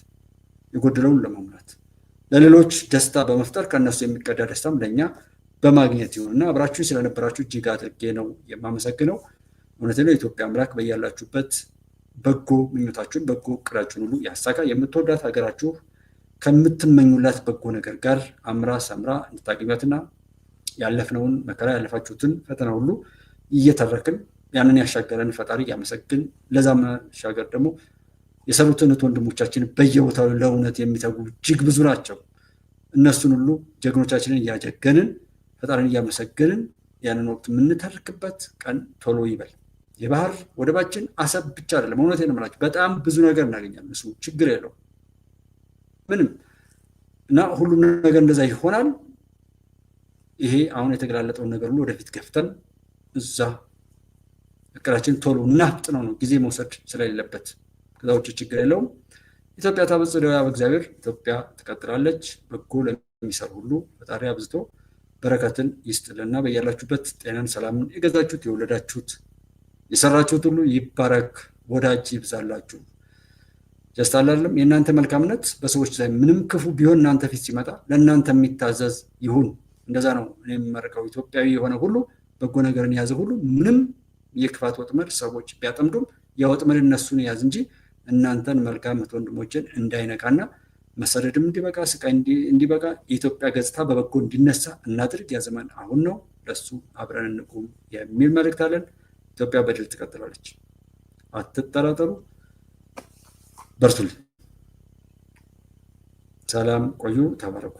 የጎደለውን ለማሙላት ለሌሎች ደስታ በመፍጠር ከእነሱ የሚቀዳ ደስታም ለእኛ በማግኘት ይሁንና አብራችሁ ስለነበራችሁ እጅግ አድርጌ ነው የማመሰግነው። እውነቴን ነው። የኢትዮጵያ አምላክ በያላችሁበት በጎ ምኞታችሁን በጎ እቅዳችሁን ሁሉ ያሳካ። የምትወዳት ሀገራችሁ ከምትመኙላት በጎ ነገር ጋር አምራ ሰምራ እንድታገኟትና ያለፍነውን መከራ ያለፋችሁትን ፈተና ሁሉ እየተረክን ያንን ያሻገረን ፈጣሪ እያመሰግን ለዛ መሻገር ደግሞ የሰሩትን ወንድሞቻችን በየቦታው ለእውነት የሚተጉ እጅግ ብዙ ናቸው። እነሱን ሁሉ ጀግኖቻችንን እያጀገንን ፈጣሪን እያመሰገንን ያንን ወቅት የምንተርክበት ቀን ቶሎ ይበል። የባህር ወደባችን አሰብ ብቻ አይደለም። እውነቴን ነው የምላችሁ፣ በጣም ብዙ ነገር እናገኛለን። እሱ ችግር የለውም ምንም እና ሁሉም ነገር እንደዛ ይሆናል። ይሄ አሁን የተገላለጠውን ነገር ሁሉ ወደፊት ገፍተን እዛ እቅዳችን ቶሎ እናፍጥነው ነው፣ ጊዜ መውሰድ ስለሌለበት። ከዛ ውጭ ችግር የለውም። ኢትዮጵያ ታበጽሕ በእግዚአብሔር። ኢትዮጵያ ትቀጥላለች። በጎ ለሚሰሩ ሁሉ ፈጣሪ አብዝቶ በረከትን ይስጥልና በያላችሁበት ጤናን፣ ሰላምን የገዛችሁት የወለዳችሁት የሰራችሁት ሁሉ ይባረክ፣ ወዳጅ ይብዛላችሁ። ጀስት አይደለም የእናንተ መልካምነት በሰዎች ላይ ምንም ክፉ ቢሆን እናንተ ፊት ሲመጣ ለእናንተ የሚታዘዝ ይሁን። እንደዛ ነው እኔ የምመርቀው። ኢትዮጵያዊ የሆነ ሁሉ በጎ ነገርን የያዘ ሁሉ ምንም የክፋት ወጥመድ ሰዎች ቢያጠምዱም ያ ወጥመድ እነሱን የያዝ እንጂ እናንተን መልካም ወንድሞችን እንዳይነካና መሰደድም እንዲበቃ ስቃይ እንዲበቃ የኢትዮጵያ ገጽታ በበጎ እንዲነሳ እናድርግ። ያ ዘመን አሁን ነው። ለሱ አብረን እንቁም የሚል መልእክት አለን። ኢትዮጵያ በድል ትቀጥላለች። አትጠራጠሩ። በርቱልኝ። ሰላም ቆዩ። ተባረኩ።